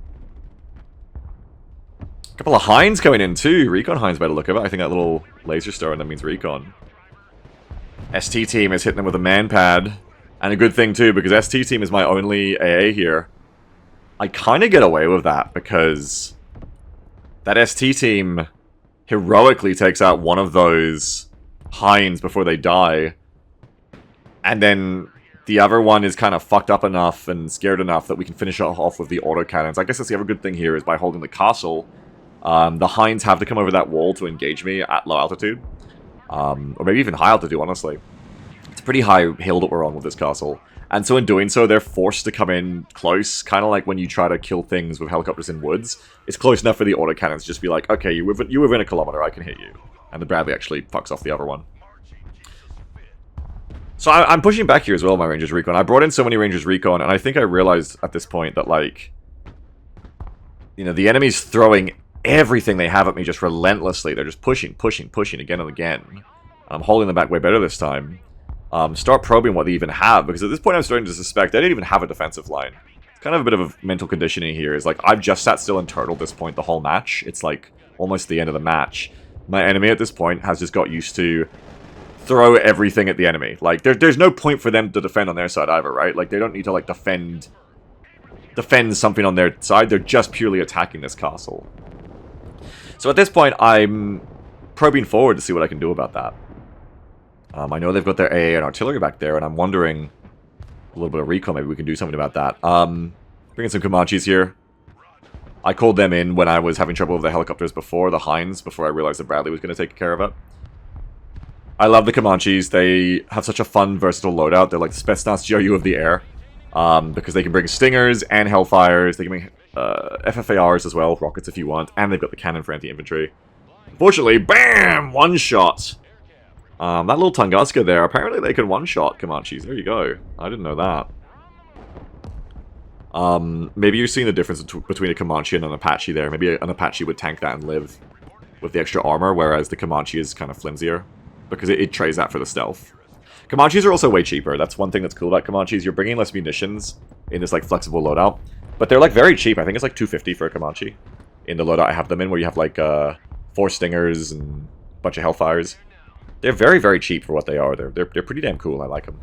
A couple of Hinds coming in too. Recon Hinds by the look of it. I think that little laser star and that means Recon. ST team is hitting them with a man pad. And a good thing too, because ST team is my only AA here. I kind of get away with that because that ST team heroically takes out one of those hinds before they die, and then the other one is kind of fucked up enough and scared enough that we can finish it off with the autocannons. I guess that's the other good thing here is by holding the castle, the hinds have to come over that wall to engage me at low altitude. Or maybe even high altitude, honestly. It's a pretty high hill that we're on with this castle. And so in doing so, they're forced to come in close, kind of like when you try to kill things with helicopters in woods. It's close enough for the autocannons to just be like, okay, you're within a kilometer, I can hit you. And the Bradley actually fucks off the other one. So I'm pushing back here as well, my Rangers Recon. I brought in so many Rangers Recon, and I think I realized at this point that, like, you know, the enemy's throwing everything they have at me just relentlessly. They're just pushing again and again. I'm holding them back way better this time. Start probing what they even have, because at this point I'm starting to suspect they didn't even have a defensive line. It's kind of a bit of a mental conditioning here. Is like, I've just sat still and turtled this point the whole match. It's like almost the end of the match. My enemy at this point has just got used to throw everything at the enemy. Like, there's no point for them to defend on their side either, right? Like, they don't need to, like, defend something on their side. They're just purely attacking this castle. So at this point, I'm probing forward to see what I can do about that. I know they've got their AA and artillery back there, and I'm wondering, a little bit of recon, maybe we can do something about that. Bringing some Comanches here. I called them in when I was having trouble with the helicopters before, the Hinds, before I realized that Bradley was going to take care of it. I love the Comanches. They have such a fun, versatile loadout. They're like the Spetsnaz GRU of the air. Because they can bring Stingers and Hellfires. They can bring FFARs as well, rockets if you want. And they've got the cannon for anti-infantry. Unfortunately, BAM! One shot. That little Tunguska there, apparently they can one-shot Comanches. There you go. I didn't know that. Maybe you're seeing the difference between a Comanche and an Apache there. Maybe an Apache would tank that and live with the extra armor, whereas the Comanche is kind of flimsier. Because it trades that for the stealth. Comanches are also way cheaper. That's one thing that's cool about Comanches. You're bringing less munitions in this, like, flexible loadout. But they're, like, very cheap. I think it's, like, $250 for a Comanche. In the loadout I have them in, where you have, like, 4 Stingers and a bunch of Hellfires. They're very, very cheap for what they are. They're pretty damn cool. I like them.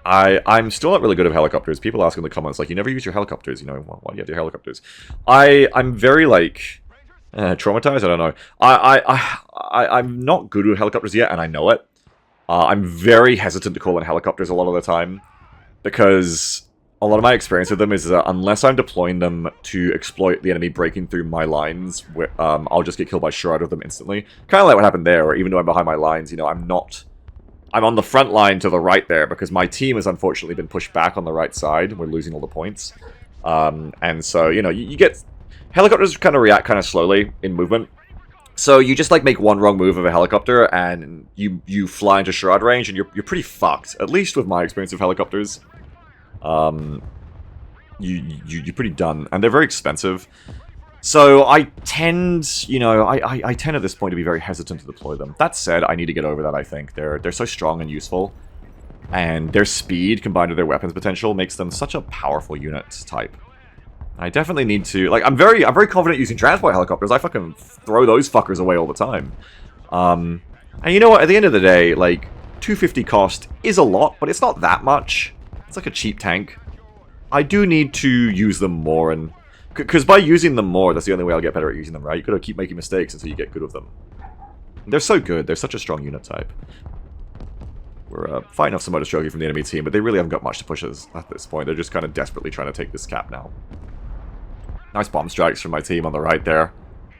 I'm still not really good at helicopters. People ask in the comments, like, you never use your helicopters, you know, why do you have your helicopters? I'm very, like, traumatized? I don't know. I'm not good with helicopters yet, and I know it. I'm very hesitant to call in helicopters a lot of the time, because a lot of my experience with them is that unless I'm deploying them to exploit the enemy breaking through my lines, I'll just get killed by shot of them instantly. Kind of like what happened there, where even though I'm behind my lines, you know, I'm on the front line to the right there, because my team has unfortunately been pushed back on the right side. We're losing all the points. And so, you know, you get... Helicopters kind of react kind of slowly in movement. So you just, like, make one wrong move of a helicopter, and you fly into shroud range, and you're pretty fucked. At least with my experience of helicopters. You're pretty done. And they're very expensive. So I tend, you know, I tend at this point to be very hesitant to deploy them. That said, I need to get over that, I think. They're so strong and useful. And their speed, combined with their weapons potential, makes them such a powerful unit type. I definitely need to... Like, I'm very confident using transport helicopters. I fucking throw those fuckers away all the time. And you know what? At the end of the day, like, $250 cost is a lot, but it's not that much. It's like a cheap tank. I do need to use them more, and... Because by using them more, that's the only way I'll get better at using them, right? You've got to keep making mistakes until you get good with them. They're so good. They're such a strong unit type. We're fighting off some motor stroke from the enemy team, but they really haven't got much to push us at this point. They're just kind of desperately trying to take this cap now. Nice bomb strikes from my team on the right there.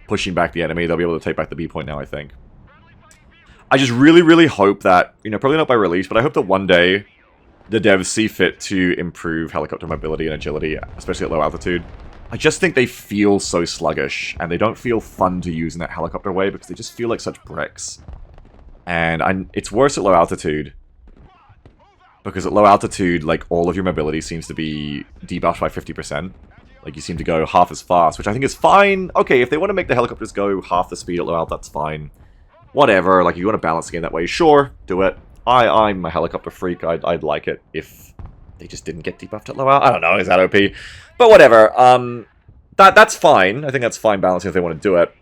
Pushing back the enemy. They'll be able to take back the B point now, I think. I just really, really hope that, you know, probably not by release, but I hope that one day the devs see fit to improve helicopter mobility and agility, especially at low altitude. I just think they feel so sluggish, and they don't feel fun to use in that helicopter way because they just feel like such bricks. And it's worse at low altitude. Because at low altitude, like, all of your mobility seems to be debuffed by 50%. Like, you seem to go half as fast, which I think is fine. Okay, if they want to make the helicopters go half the speed at low alt, that's fine. Whatever, like, if you want to balance the game that way, sure, do it. I'm a helicopter freak. I'd like it if they just didn't get debuffed at low alt. I don't know, is that OP? But whatever, that's fine. I think that's fine balancing if they want to do it.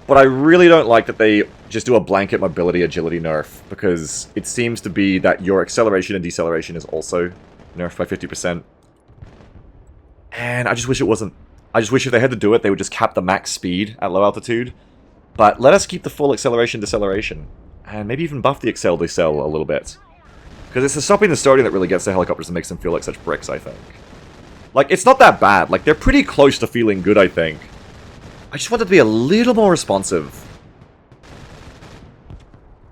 But I really don't like that they just do a blanket mobility agility nerf, because it seems to be that your acceleration and deceleration is also nerfed by 50%. And I just wish it wasn't. I just wish if they had to do it, they would just cap the max speed at low altitude. But let us keep the full acceleration deceleration. And maybe even buff the accel decel a little bit. Because it's the stopping and starting that really gets the helicopters and makes them feel like such bricks, I think. Like, it's not that bad. Like, they're pretty close to feeling good, I think. I just want it to be a little more responsive.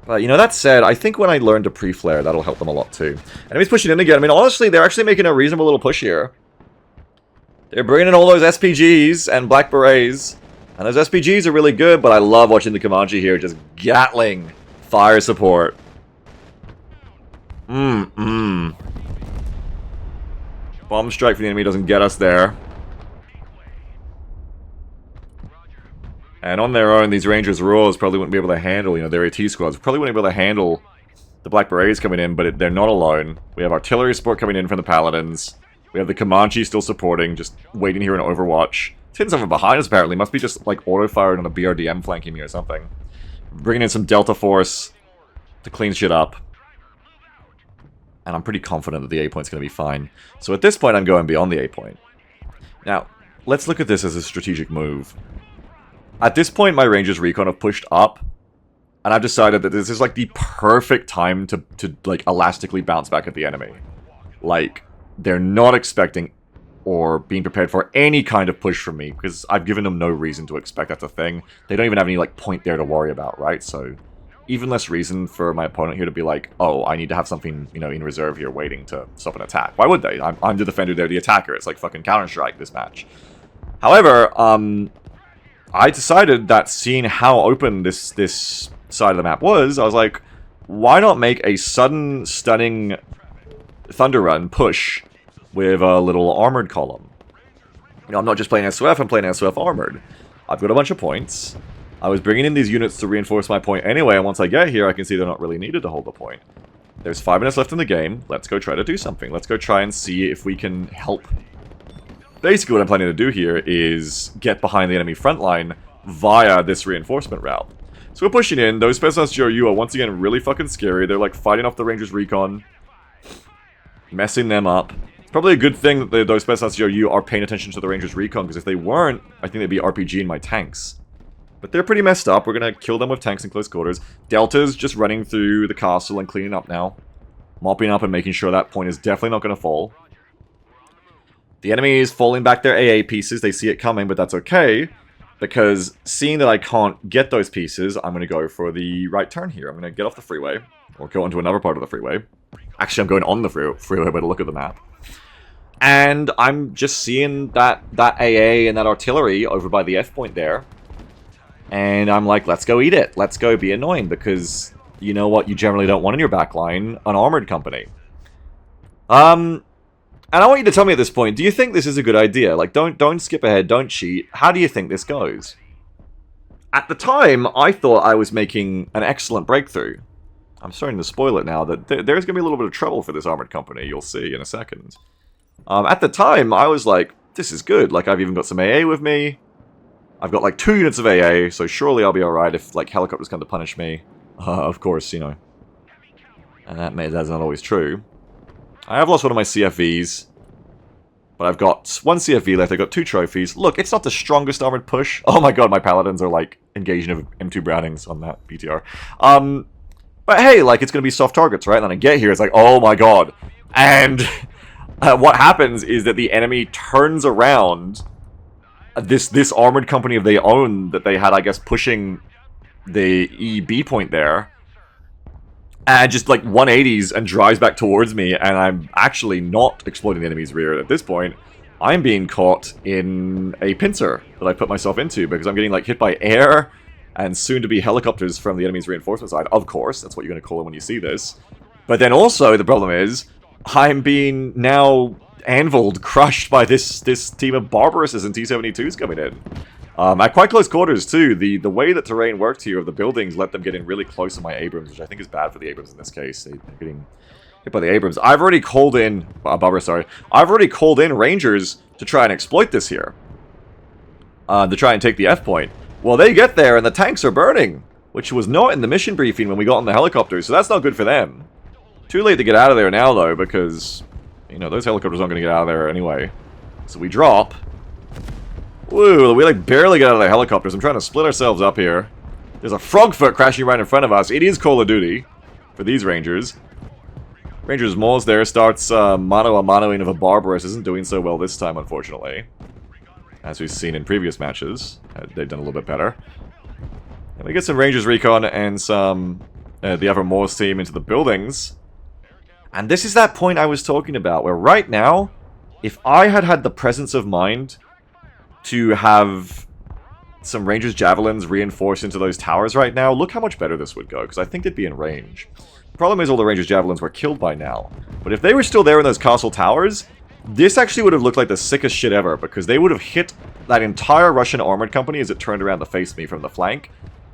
But, you know, that said, I think when I learn to pre-flare, that'll help them a lot, too. Enemies pushing in again. I mean, honestly, they're actually making a reasonable little push here. They're bringing in all those SPGs and Black Berets. And those SPGs are really good, but I love watching the Comanche here just gatling fire support. Bomb strike from the enemy doesn't get us there. And on their own, these Rangers Roars probably wouldn't be able to handle, you know, their AT squads probably wouldn't be able to handle the Black Berets coming in, but they're not alone. We have artillery support coming in from the Paladins. We have the Comanche still supporting, just waiting here in Overwatch. It's hitting something behind us, apparently. Must be just, like, auto-fired on a BRDM flanking me or something. Bringing in some Delta Force to clean shit up. And I'm pretty confident that the A point's going to be fine. So at this point, I'm going beyond the A point. Now, let's look at this as a strategic move. At this point, my Rangers Recon have pushed up. And I've decided that this is, like, the perfect time to like, elastically bounce back at the enemy. Like, they're not expecting or being prepared for any kind of push from me, because I've given them no reason to expect that's a thing. They don't even have any, like, point there to worry about, right? So, even less reason for my opponent here to be like, oh, I need to have something, you know, in reserve here waiting to stop an attack. Why would they? I'm the defender, they're the attacker. It's like fucking Counter-Strike, this match. However, I decided that seeing how open this side of the map was, I was like, why not make a sudden, stunning Thunder Run push with a little armored column? You know, I'm not just playing SOF, I'm playing SOF armored. I've got a bunch of points. I was bringing in these units to reinforce my point anyway, and once I get here, I can see they're not really needed to hold the point. There's 5 minutes left in the game. Let's go try to do something. Let's go try and see if we can help. Basically, what I'm planning to do here is get behind the enemy front line via this reinforcement route. So we're pushing in. Those Spetsnaz GRU are once again really fucking scary. They're like fighting off the Rangers Recon, messing them up. It's probably a good thing that those Spetsnaz GRU are paying attention to the Rangers Recon, because if they weren't, I think they'd be RPGing my tanks. But they're pretty messed up. We're going to kill them with tanks in close quarters. Delta's just running through the castle and cleaning up now. Mopping up and making sure that point is definitely not going to fall. The enemy is falling back their AA pieces. They see it coming, but that's okay. Because seeing that I can't get those pieces, I'm going to go for the right turn here. I'm going to get off the freeway. Or go onto another part of the freeway. Actually, I'm going on the freeway by the look of the map. And I'm just seeing that AA and that artillery over by the F point there. And I'm like, let's go eat it. Let's go be annoying, because you know what you generally don't want in your backline? An armored company. And I want you to tell me at this point, do you think this is a good idea? Like, don't skip ahead, don't cheat. How do you think this goes? At the time, I thought I was making an excellent breakthrough. I'm starting to spoil it now, that there's going to be a little bit of trouble for this armored company. You'll see in a second. At the time, I was like, this is good. Like, I've even got some AA with me. I've got like 2 units of AA, so surely I'll be alright if like helicopters come to punish me. Of course, you know. And that's not always true. I have lost one of my CFVs. But I've got 1 CFV left, I've got 2 trophies. Look, it's not the strongest armored push. Oh my god, my paladins are like engaging of M2 Brownings on that PTR. But hey, like, it's gonna be soft targets, right? And then I get here, it's like, oh my god. And what happens is that the enemy turns around this armored company of their own that they had, I guess, pushing the EB point there, and just like 180s and drives back towards me, and I'm actually not exploiting the enemy's rear at this point. I'm being caught in a pincer that I put myself into, because I'm getting like hit by air and soon to be helicopters from the enemy's reinforcement side. Of course, that's what you're going to call it when you see this. But then also the problem is I'm being now anviled, crushed by this team of Barbarouses and T-72s coming in. At quite close quarters too. The way that terrain worked here of the buildings let them get in really close to my Abrams, which I think is bad for the Abrams in this case. They're getting hit by the Abrams. I've already called in I've already called in Rangers to try and exploit this here. To try and take the F point. Well, they get there and the tanks are burning, which was not in the mission briefing when we got on the helicopters, so that's not good for them. Too late to get out of there now though, because you know those helicopters aren't going to get out of there anyway. So we drop. Woo, we like barely get out of the helicopters. I'm trying to split ourselves up here. There's a frogfoot crashing right in front of us. It is Call of Duty for these Rangers. Rangers Moors there starts mano-a-manoing of a Barbarous. Isn't doing so well this time, unfortunately. As we've seen in previous matches. They've done a little bit better. And we get some Rangers Recon and some the other Moors team into the buildings. And this is that point I was talking about, where right now, if I had had the presence of mind to have some Rangers Javelins reinforced into those towers right now, look how much better this would go, because I think they'd be in range. Problem is all the Rangers Javelins were killed by now. But if they were still there in those castle towers, this actually would have looked like the sickest shit ever, because they would have hit that entire Russian armored company as it turned around to face me from the flank.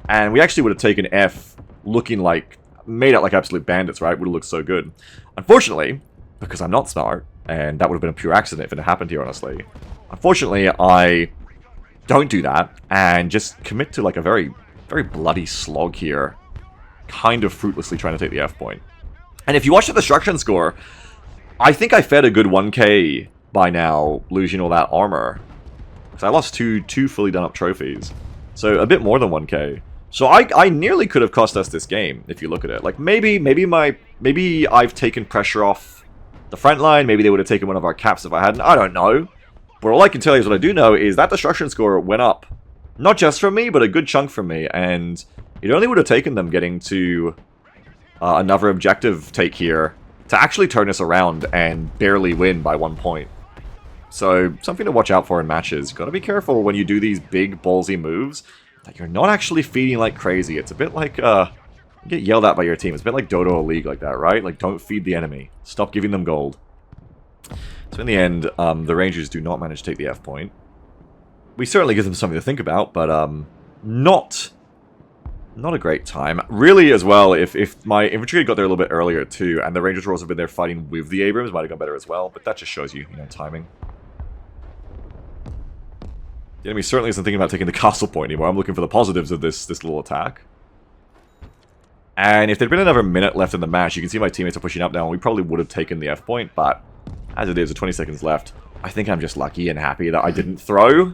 And we actually would have taken F looking like, made out like absolute bandits, right? Would have looked so good. Unfortunately, because I'm not smart, and that would have been a pure accident if it had happened here, honestly. Unfortunately, I don't do that, and just commit to like a very, very bloody slog here. Kind of fruitlessly trying to take the F point. And if you watch the destruction score, I think I fed a good 1k by now, losing all that armor. Because I lost two fully done up trophies. So a bit more than 1k. So I nearly could have cost us this game, if you look at it. Like maybe I've taken pressure off the front line, maybe they would have taken one of our caps if I hadn't, I don't know. But all I can tell you is what I do know is that destruction score went up. Not just from me, but a good chunk from me, and it only would have taken them getting to another objective take here to actually turn us around and barely win by 1 point. So, something to watch out for in matches. You've got to be careful when you do these big, ballsy moves that you're not actually feeding like crazy. It's a bit like, you get yelled at by your team. It's a bit like Dota or League like that, right? Like, don't feed the enemy. Stop giving them gold. So in the end, the Rangers do not manage to take the F point. We certainly give them something to think about, but not a great time. Really, as well, if my infantry had got there a little bit earlier too, and the Rangers were also been there fighting with the Abrams, might have gone better as well. But that just shows you, timing. The enemy certainly isn't thinking about taking the castle point anymore. I'm looking for the positives of this little attack. And if there'd been another minute left in the match, you can see my teammates are pushing up now, and we probably would have taken the F point, but as it is, with 20 seconds left, I think I'm just lucky and happy that I didn't throw.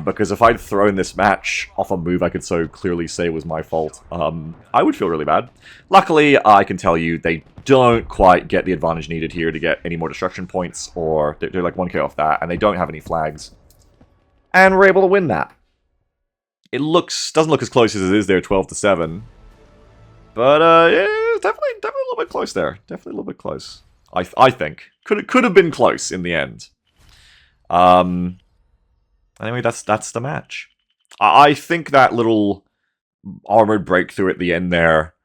Because if I'd thrown this match off a move I could so clearly say was my fault, I would feel really bad. Luckily, I can tell you, they don't quite get the advantage needed here to get any more destruction points, or they're like 1k off that, and they don't have any flags. And we're able to win that. It doesn't look as close as it is there, 12-7. But, yeah, definitely a little bit close there. Definitely a little bit close. I think. Could have been close in the end. Anyway, that's the match. I think that little armored breakthrough at the end there,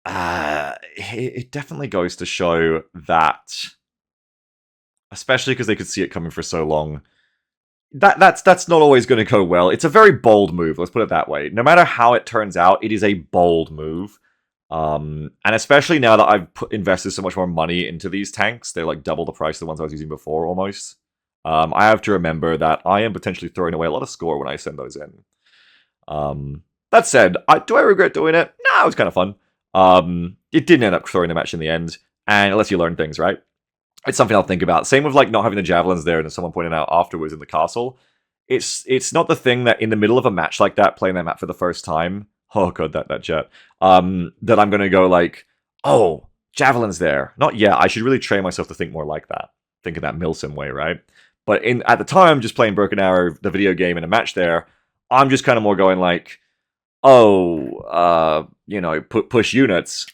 it definitely goes to show that, especially because they could see it coming for so long, that's not always going to go well. It's a very bold move, let's put it that way. No matter how it turns out, it is a bold move. And especially now that I've invested so much more money into these tanks, they're like double the price of the ones I was using before, almost. I have to remember that I am potentially throwing away a lot of score when I send those in. That said, do I regret doing it? No, it was kind of fun. It didn't end up throwing the match in the end, and it lets you learn things, right? It's something I'll think about. Same with like not having the javelins there, and as someone pointed out afterwards in the castle. It's not the thing that in the middle of a match like that, playing that map for the first time, oh god, that jet, that I'm going to go like, oh, javelins there. Not yet. I should really train myself to think more like that. Think in that Milsim way, right? But at the time, just playing Broken Arrow, the video game, in a match there, I'm just kind of more going like, oh, push units.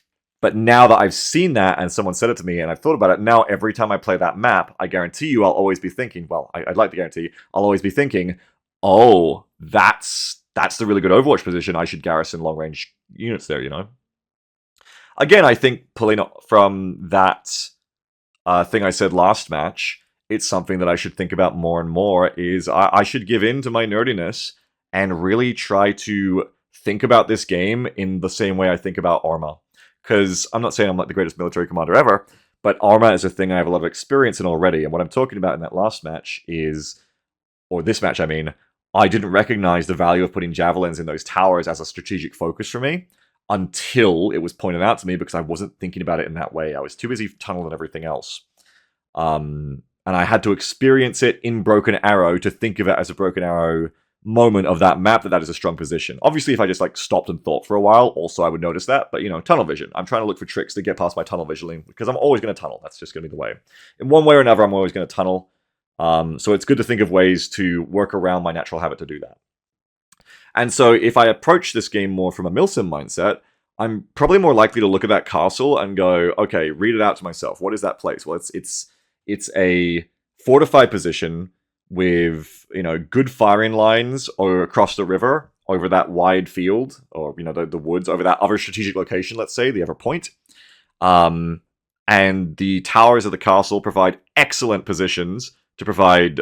But now that I've seen that and someone said it to me and I've thought about it, now every time I play that map, I guarantee you I'll always be thinking, well, I'd like to guarantee, I'll always be thinking, oh, that's the really good Overwatch position. I should garrison long-range units there, Again, I think pulling from that thing I said last match, it's something that I should think about more and more, is I should give in to my nerdiness and really try to think about this game in the same way I think about Arma. Because I'm not saying I'm like the greatest military commander ever, but Arma is a thing I have a lot of experience in already. And what I'm talking about in that last match is, or this match I mean, I didn't recognize the value of putting javelins in those towers as a strategic focus for me until it was pointed out to me, because I wasn't thinking about it in that way. I was too busy tunneling everything else. and I had to experience it in Broken Arrow to think of it as a Broken Arrow moment of that map, that is a strong position. Obviously, if I just like stopped and thought for a while, also I would notice that, but you know, tunnel vision. I'm trying to look for tricks to get past my tunnel visioning, because I'm always going to tunnel. That's just going to be the way. In one way or another, I'm always going to tunnel. So it's good to think of ways to work around my natural habit to do that. And so if I approach this game more from a Milsim mindset, I'm probably more likely to look at that castle and go, okay, read it out to myself. What is that place? Well, it's a fortified position with, you know, good firing lines or across the river over that wide field, or, you know, the woods over that other strategic location, let's say, the other point. And the towers of the castle provide excellent positions to provide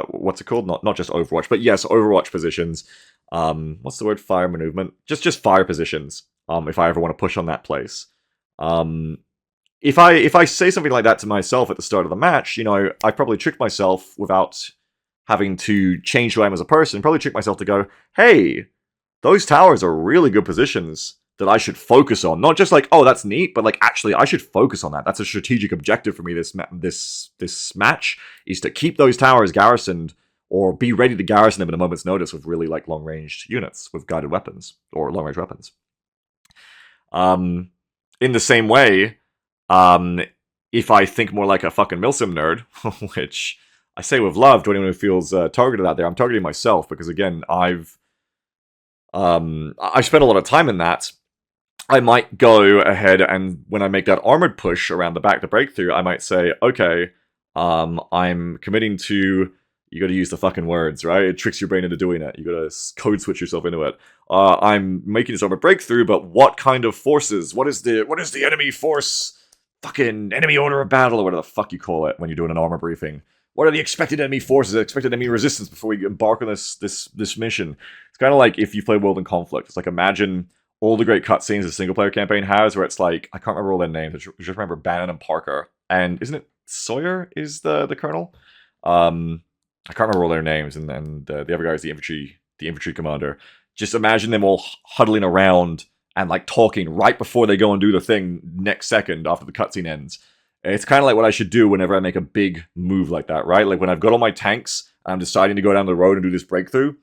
what's it called? Not just Overwatch, but yes, Overwatch positions. What's the word? Fire maneuvement. Just fire positions. If I ever want to push on that place. If I say something like that to myself at the start of the match, you know, I probably tricked myself without having to change who I am as a person. Probably tricked myself to go, hey, those towers are really good positions that I should focus on. Not just like, oh, that's neat, but like, actually, I should focus on that. That's a strategic objective for me this match, is to keep those towers garrisoned, or be ready to garrison them at a moment's notice with really like long-ranged units, with guided weapons, or long-range weapons. In the same way, if I think more like a fucking Milsim nerd, which I say with love to anyone who feels targeted out there, I'm targeting myself, because again, I spent a lot of time in that. I might go ahead and when I make that armored push around the back to breakthrough, I might say, okay, I'm committing to, you gotta use the fucking words, right? It tricks your brain into doing it. You gotta code switch yourself into it. I'm making this armored breakthrough, but what kind of forces? What is the enemy force? Fucking enemy order of battle, or whatever the fuck you call it when you're doing an armor briefing. What are the expected enemy forces, expected enemy resistance before we embark on this mission? It's kind of like if you play World in Conflict. It's like, imagine all the great cutscenes a single-player campaign has, where it's like, I can't remember all their names, I just remember Bannon and Parker. And isn't it Sawyer is the colonel? I can't remember all their names, and the other guy is the infantry commander. Just imagine them all huddling around and like talking right before they go and do the thing next second after the cutscene ends. It's kind of like what I should do whenever I make a big move like that, right? Like when I've got all my tanks, and I'm deciding to go down the road and do this breakthrough.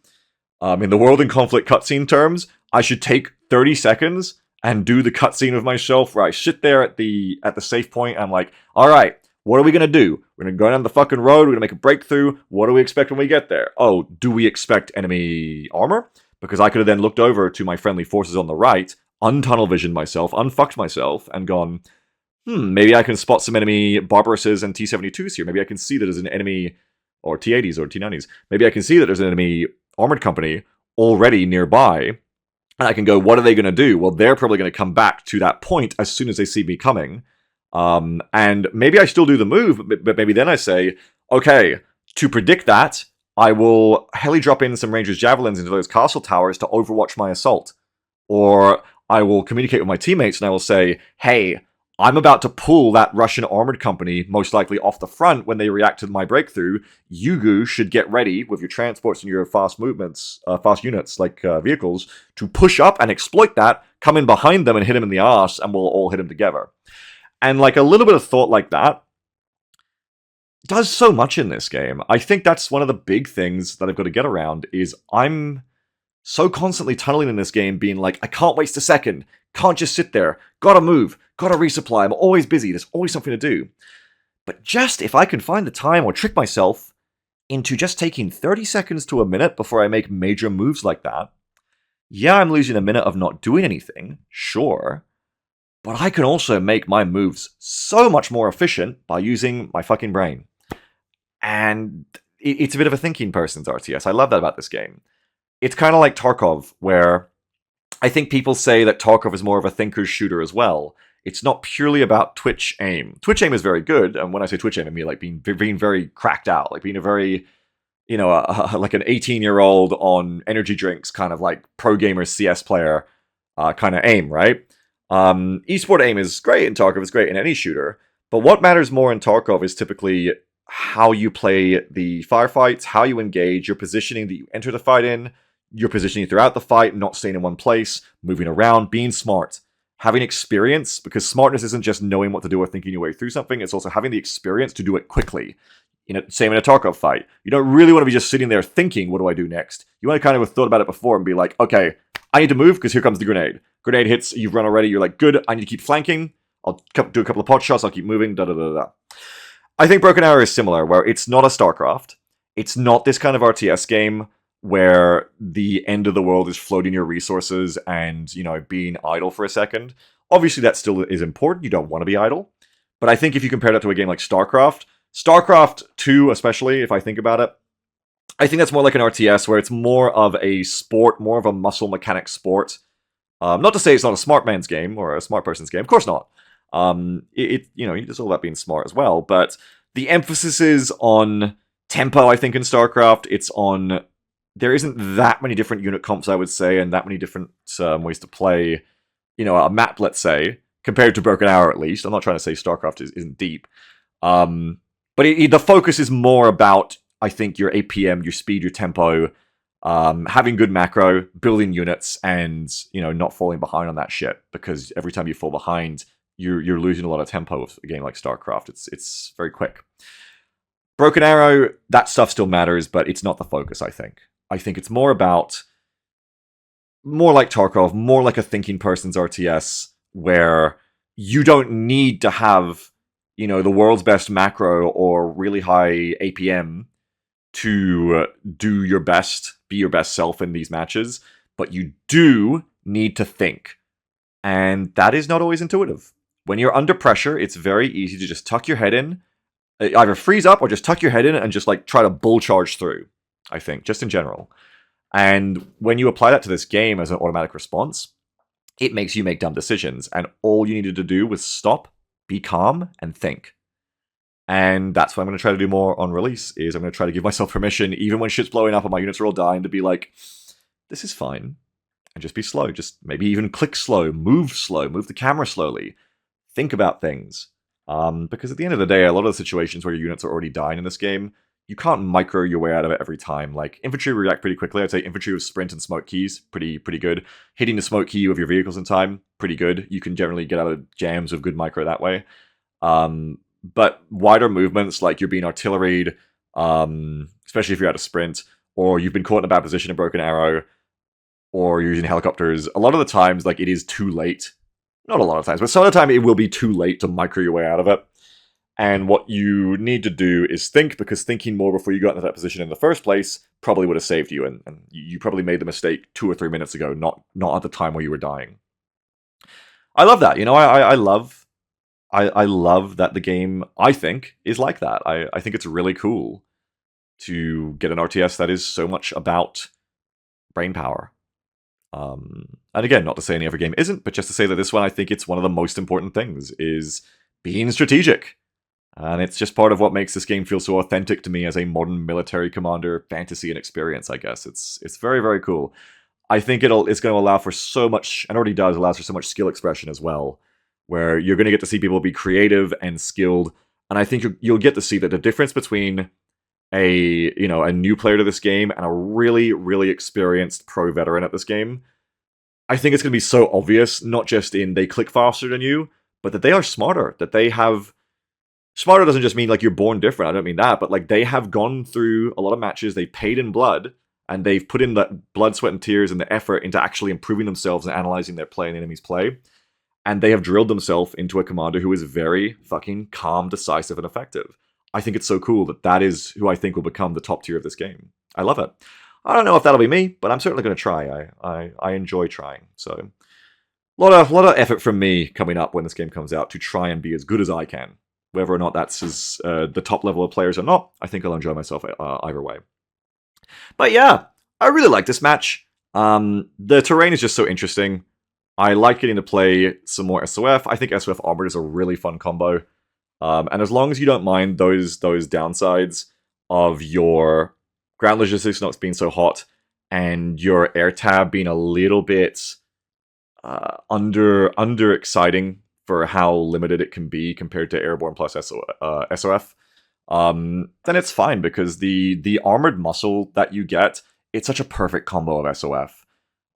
In the World in Conflict cutscene terms, I should take 30 seconds and do the cutscene of myself where I sit there at the safe point. And I'm like, all right, what are we going to do? We're going to go down the fucking road. We're going to make a breakthrough. What do we expect when we get there? Oh, do we expect enemy armor? Because I could have then looked over to my friendly forces on the right, untunnel visioned myself, unfucked myself, and gone, maybe I can spot some enemy Barbaruses and T-72s here. Maybe I can see that there's an enemy, or T-80s or T-90s. Maybe I can see that there's an enemy armored company already nearby. And I can go, what are they going to do? Well, they're probably going to come back to that point as soon as they see me coming. And maybe I still do the move, but maybe then I say, okay, to predict that, I will heli drop in some Rangers Javelins into those castle towers to overwatch my assault. Or I will communicate with my teammates and I will say, hey, I'm about to pull that Russian armored company, most likely off the front when they react to my breakthrough. You should get ready with your transports and your fast movements, fast units like vehicles, to push up and exploit that, come in behind them and hit them in the arse, and we'll all hit them together. And like a little bit of thought like that does so much in this game. I think that's one of the big things that I've got to get around, is I'm so constantly tunneling in this game, being like, I can't waste a second, can't just sit there, gotta move, gotta resupply, I'm always busy, there's always something to do. But just if I can find the time or trick myself into just taking 30 seconds to a minute before I make major moves like that, yeah, I'm losing a minute of not doing anything, sure, but I can also make my moves so much more efficient by using my fucking brain. And it's a bit of a thinking person's RTS. I love that about this game. It's kind of like Tarkov, where I think people say that Tarkov is more of a thinker's shooter as well. It's not purely about twitch aim. Twitch aim is very good, and when I say twitch aim, I mean like being very cracked out, like being a very, you know, like an 18-year-old on energy drinks kind of like pro gamer CS player kind of aim, right? Esport aim is great in Tarkov, it's great in any shooter, but what matters more in Tarkov is typically how you play the firefights, how you engage, your positioning that you enter the fight in, your positioning throughout the fight, not staying in one place, moving around, being smart. having experience, because smartness isn't just knowing what to do or thinking your way through something, it's also having the experience to do it quickly. Same in a Tarkov fight. You don't really want to be just sitting there thinking, what do I do next? You want to kind of have thought about it before and be like, okay, I need to move because here comes the grenade. Grenade hits, you've run already, you're like, good, I need to keep flanking. I'll do a couple of pot shots, I'll keep moving, da-da-da-da. I think Broken Arrow is similar, where it's not a StarCraft. It's not this kind of RTS game where the end of the world is floating your resources and, being idle for a second. Obviously, that still is important. You don't want to be idle. But I think if you compare that to a game like StarCraft 2 especially, if I think about it, I think that's more like an RTS where it's more of a sport, more of a muscle mechanic sport. Not to say it's not a smart man's game or a smart person's game. Of course not. It's all about being smart as well. But the emphasis is on tempo, I think, in StarCraft. It's on... There isn't that many different unit comps, I would say, and that many different ways to play, a map, let's say, compared to Broken Arrow, at least. I'm not trying to say StarCraft isn't deep. But the focus is more about, I think, your APM, your speed, your tempo, having good macro, building units, and, not falling behind on that shit. Because every time you fall behind, you're losing a lot of tempo of a game like StarCraft. It's very quick. Broken Arrow, that stuff still matters, but it's not the focus, I think. I think it's more like Tarkov, more like a thinking person's RTS, where you don't need to have, the world's best macro or really high APM to do your best, be your best self in these matches, but you do need to think. And that is not always intuitive. When you're under pressure, it's very easy to just tuck your head in, either freeze up or just tuck your head in and just try to bull charge through. I think, just in general. And when you apply that to this game as an automatic response, it makes you make dumb decisions. And all you needed to do was stop, be calm, and think. And that's what I'm going to try to do more on release, is I'm going to try to give myself permission, even when shit's blowing up and my units are all dying, to be like, this is fine. And just be slow. Just maybe even click slow, move the camera slowly. Think about things. Because at the end of the day, a lot of the situations where your units are already dying in this game, you can't micro your way out of it every time. Like, infantry react pretty quickly. I'd say infantry with sprint and smoke keys, pretty good. Hitting the smoke key with your vehicles in time, pretty good. You can generally get out of jams with good micro that way. But wider movements, like you're being artilleried, especially if you're out of sprint, or you've been caught in a bad position in Broken Arrow, or you're using helicopters, a lot of the times, it is too late. Not a lot of times, but some of the time it will be too late to micro your way out of it. And what you need to do is think, because thinking more before you got into that position in the first place probably would have saved you, and you probably made the mistake 2 or 3 minutes ago, not at the time where you were dying. I love that. I love that the game, I think, is like that. I think it's really cool to get an RTS that is so much about brain power. And again, not to say any other game isn't, but just to say that this one, I think it's one of the most important things, is being strategic. And it's just part of what makes this game feel so authentic to me as a modern military commander fantasy and experience, I guess. It's very, very cool. I think it's going to allow for so much, and already does, allows for so much skill expression as well, where you're going to get to see people be creative and skilled. And I think you'll get to see that the difference between a new player to this game and a really, really experienced pro veteran at this game, I think it's going to be so obvious, not just in they click faster than you, but that they are smarter, that they have... Smarter doesn't just mean you're born different, I don't mean that, but they have gone through a lot of matches, they've paid in blood, and they've put in the blood, sweat, and tears and the effort into actually improving themselves and analyzing their play and the enemy's play. And they have drilled themselves into a commander who is very fucking calm, decisive, and effective. I think it's so cool that is who I think will become the top tier of this game. I love it. I don't know if that'll be me, but I'm certainly going to try. I enjoy trying. So, a lot of effort from me coming up when this game comes out to try and be as good as I can. Whether or not that's the top level of players or not, I think I'll enjoy myself either way. But yeah, I really like this match. The terrain is just so interesting. I like getting to play some more SOF. I think SOF Armored is a really fun combo. And as long as you don't mind those downsides of your ground logistics not being so hot and your air tab being a little bit under exciting for how limited it can be compared to Airborne plus SOF, then it's fine, because the armored muscle that you get, it's such a perfect combo of SOF.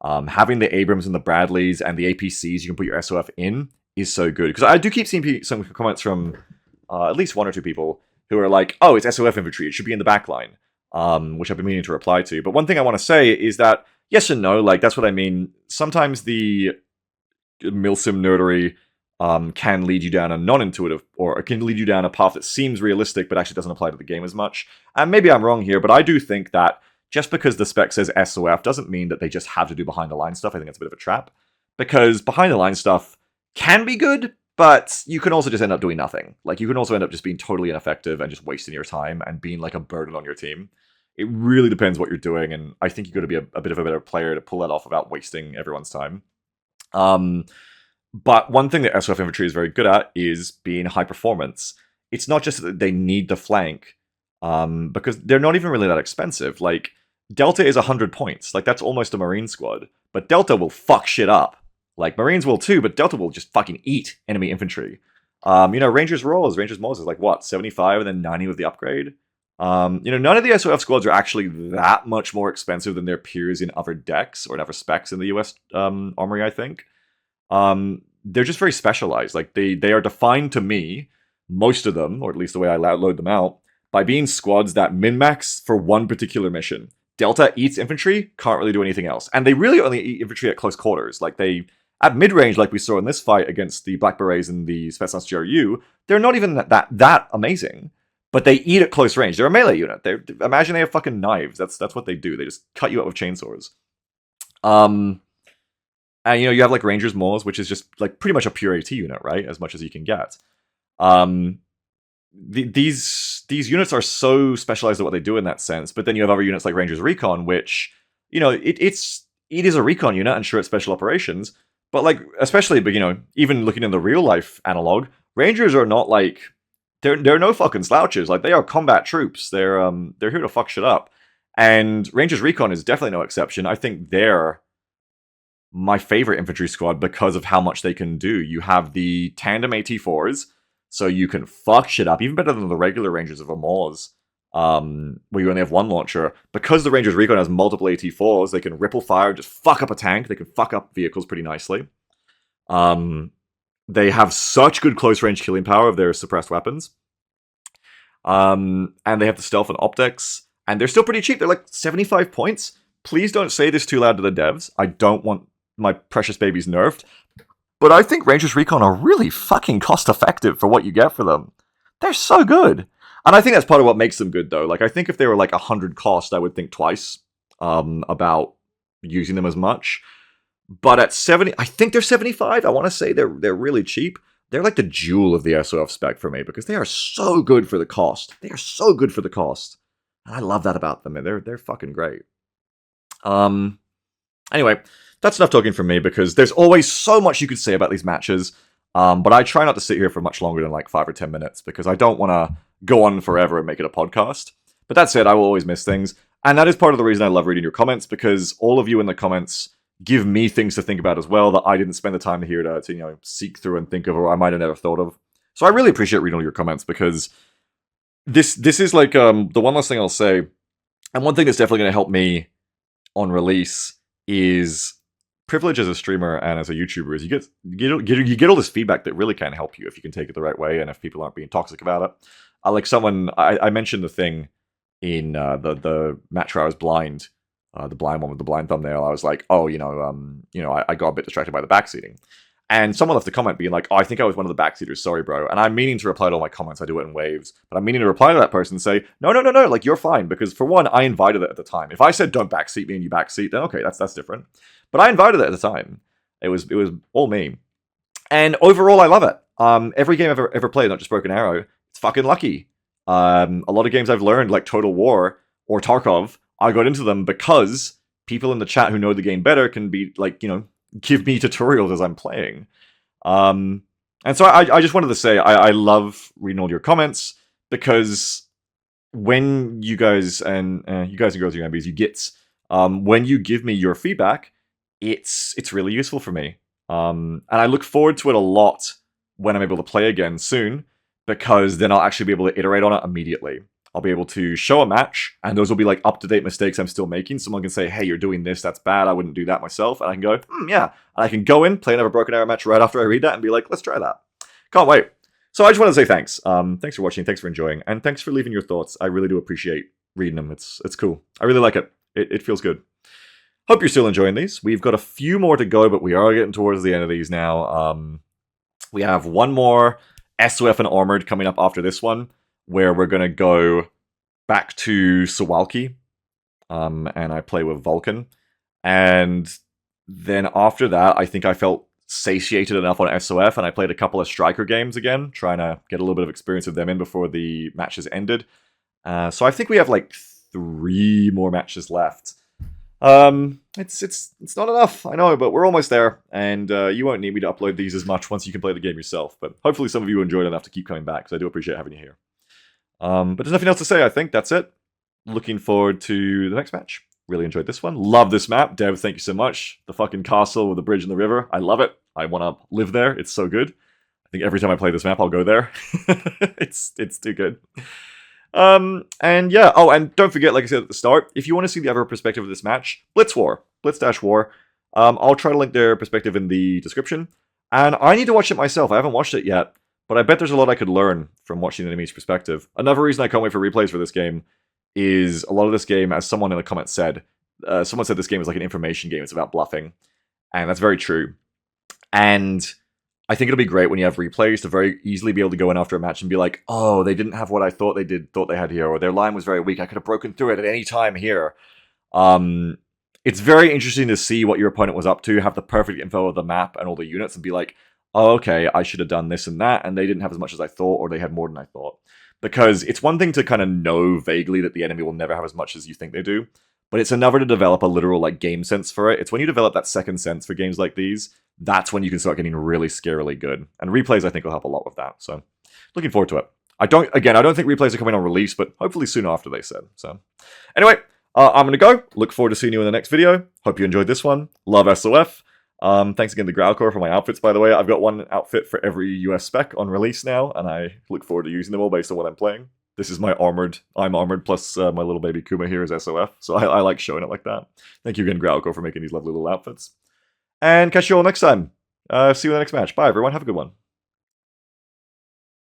Having the Abrams and the Bradleys and the APCs you can put your SOF in is so good. Because I do keep seeing some comments from at least one or two people who are like, oh, it's SOF infantry, it should be in the back line, which I've been meaning to reply to. But one thing I want to say is that, yes and no, like, that's what I mean. Sometimes the milsim nerdery can lead you down a non-intuitive, or it can lead you down a path that seems realistic but actually doesn't apply to the game as much. And maybe I'm wrong here, but I do think that just because the spec says SOF doesn't mean that they just have to do behind-the-line stuff. I think it's a bit of a trap. Because behind-the-line stuff can be good, but you can also just end up doing nothing. Like, you can also end up just being totally ineffective and just wasting your time and being like a burden on your team. It really depends what you're doing, and I think you've got to be a bit of a better player to pull that off without wasting everyone's time. But one thing that SOF infantry is very good at is being high performance. It's not just that they need the flank, because they're not even really that expensive. Like, Delta is 100 points. Like, that's almost a Marine squad. But Delta will fuck shit up. Like, Marines will too, but Delta will just fucking eat enemy infantry. Rangers Maws is like, what, 75 and then 90 with the upgrade? None of the SOF squads are actually that much more expensive than their peers in other decks or in other specs in the US Armory, I think. They're just very specialized. Like, they are defined to me, most of them, or at least the way I load them out, by being squads that min-max for one particular mission. Delta eats infantry, can't really do anything else. And they really only eat infantry at close quarters. Like, at mid-range, like we saw in this fight against the Black Berets and the Spetsnaz GRU, they're not even that amazing. But they eat at close range. They're a melee unit. Imagine they have fucking knives. That's what they do. They just cut you up with chainsaws. And you have like Rangers Maws, which is just like pretty much a pure AT unit, right? As much as you can get. These units are so specialized at what they do in that sense. But then you have other units like Rangers Recon, which, it is a recon unit, and sure, it's special operations. But like, especially, even looking in the real life analog, Rangers are not like, they're no fucking slouches. Like, they are combat troops. They're here to fuck shit up. And Rangers Recon is definitely no exception. I think they're my favorite infantry squad because of how much they can do. You have the tandem AT4s, so you can fuck shit up, even better than the regular Rangers of a Maws, where you only have one launcher. Because the Rangers Recon has multiple AT4s, they can ripple fire, just fuck up a tank. They can fuck up vehicles pretty nicely. They have such good close-range killing power of their suppressed weapons. And they have the stealth and optics. And they're still pretty cheap. They're like 75 points. Please don't say this too loud to the devs. I don't want my precious babies nerfed. But I think Rangers Recon are really fucking cost-effective for what you get for them. They're so good. And I think that's part of what makes them good, though. Like, I think if they were like 100 cost, I would think twice about using them as much. But at 70, I think they're 75. I want to say they're really cheap. They're like the jewel of the SOF spec for me because they are so good for the cost. They are so good for the cost. And I love that about them. They're fucking great. Anyway, that's enough talking from me because there's always so much you could say about these matches. But I try not to sit here for much longer than like 5 or 10 minutes because I don't want to go on forever and make it a podcast. But that said, I will always miss things. And that is part of the reason I love reading your comments because all of you in the comments give me things to think about as well that I didn't spend the time here to seek through and think of, or I might have never thought of. So I really appreciate reading all your comments because this is like the one last thing I'll say, and one thing that's definitely going to help me on release is privilege as a streamer and as a YouTuber is you get all this feedback that really can help you if you can take it the right way and if people aren't being toxic about it. Like I mentioned the thing in the match where I was blind. The blind one with the blind thumbnail, I was like, I got a bit distracted by the backseating. And someone left a comment being like, oh, I think I was one of the backseaters, sorry, bro. And I'm meaning to reply to all my comments, I do it in waves. But I'm meaning to reply to that person and say, no, like, you're fine. Because for one, I invited it at the time. If I said, don't backseat me and you backseat, then okay, that's different. But I invited it at the time. It was all me. And overall, I love it. Every game I've ever played, not just Broken Arrow, it's fucking lucky. A lot of games I've learned, like Total War or Tarkov, I got into them because people in the chat who know the game better can be like, give me tutorials as I'm playing. And so I just wanted to say I love reading all your comments because when you guys and girls, you MBs, you gits, when you give me your feedback, it's really useful for me. And I look forward to it a lot when I'm able to play again soon because then I'll actually be able to iterate on it immediately. I'll be able to show a match, and those will be like up-to-date mistakes I'm still making. Someone can say, hey, you're doing this, that's bad, I wouldn't do that myself. And I can go, yeah. And I can go in, play another Broken Arrow match right after I read that, and be like, let's try that. Can't wait. So I just want to say thanks. Thanks for watching, thanks for enjoying, and thanks for leaving your thoughts. I really do appreciate reading them. It's cool. I really like it. It feels good. Hope you're still enjoying these. We've got a few more to go, but we are getting towards the end of these now. We have one more SOF and Armored coming up after this one, where we're going to go back to Sawalki, and I play with Vulcan. And then after that, I think I felt satiated enough on SOF, and I played a couple of Striker games again, trying to get a little bit of experience with them in before the matches ended. So I think we have like 3 more matches left. It's not enough, I know, but we're almost there, and you won't need me to upload these as much once you can play the game yourself, but hopefully some of you enjoyed enough to keep coming back, because I do appreciate having you here. But there's nothing else to say, I think. That's it. Looking forward to the next match. Really enjoyed this one. Love this map. Dev, thank you so much. The fucking castle with the bridge and the river. I love it. I want to live there. It's so good. I think every time I play this map, I'll go there. It's too good. And yeah, oh, and don't forget, like I said at the start, if you want to see the other perspective of this match, Blitz-War. I'll try to link their perspective in the description. And I need to watch it myself. I haven't watched it yet, but I bet there's a lot I could learn from watching the enemy's perspective. Another reason I can't wait for replays for this game is a lot of this game, as someone in the comments said, someone said this game is like an information game. It's about bluffing. And that's very true. And I think it'll be great when you have replays to very easily be able to go in after a match and be like, oh, they didn't have what I thought they had here, or their line was very weak. I could have broken through it at any time here. It's very interesting to see what your opponent was up to, have the perfect info of the map and all the units, and be like, oh, okay, I should have done this and that, and they didn't have as much as I thought, or they had more than I thought. Because it's one thing to kind of know vaguely that the enemy will never have as much as you think they do, but it's another to develop a literal like game sense for it. It's when you develop that second sense for games like these, that's when you can start getting really scarily good. And replays, I think, will help a lot with that. So, looking forward to it. I don't think replays are coming on release, but hopefully soon after, they said. So, anyway, I'm going to go. Look forward to seeing you in the next video. Hope you enjoyed this one. Love SOF. Thanks again to Growlcore for my outfits, by the way. I've got one outfit for every US spec on release now, and I look forward to using them all based on what I'm playing. This is my armored. I'm armored, plus my little baby Kuma here is SOF, so I like showing it like that. Thank you again, Growlcore, for making these lovely little outfits. And catch you all next time. See you in the next match. Bye, everyone. Have a good one.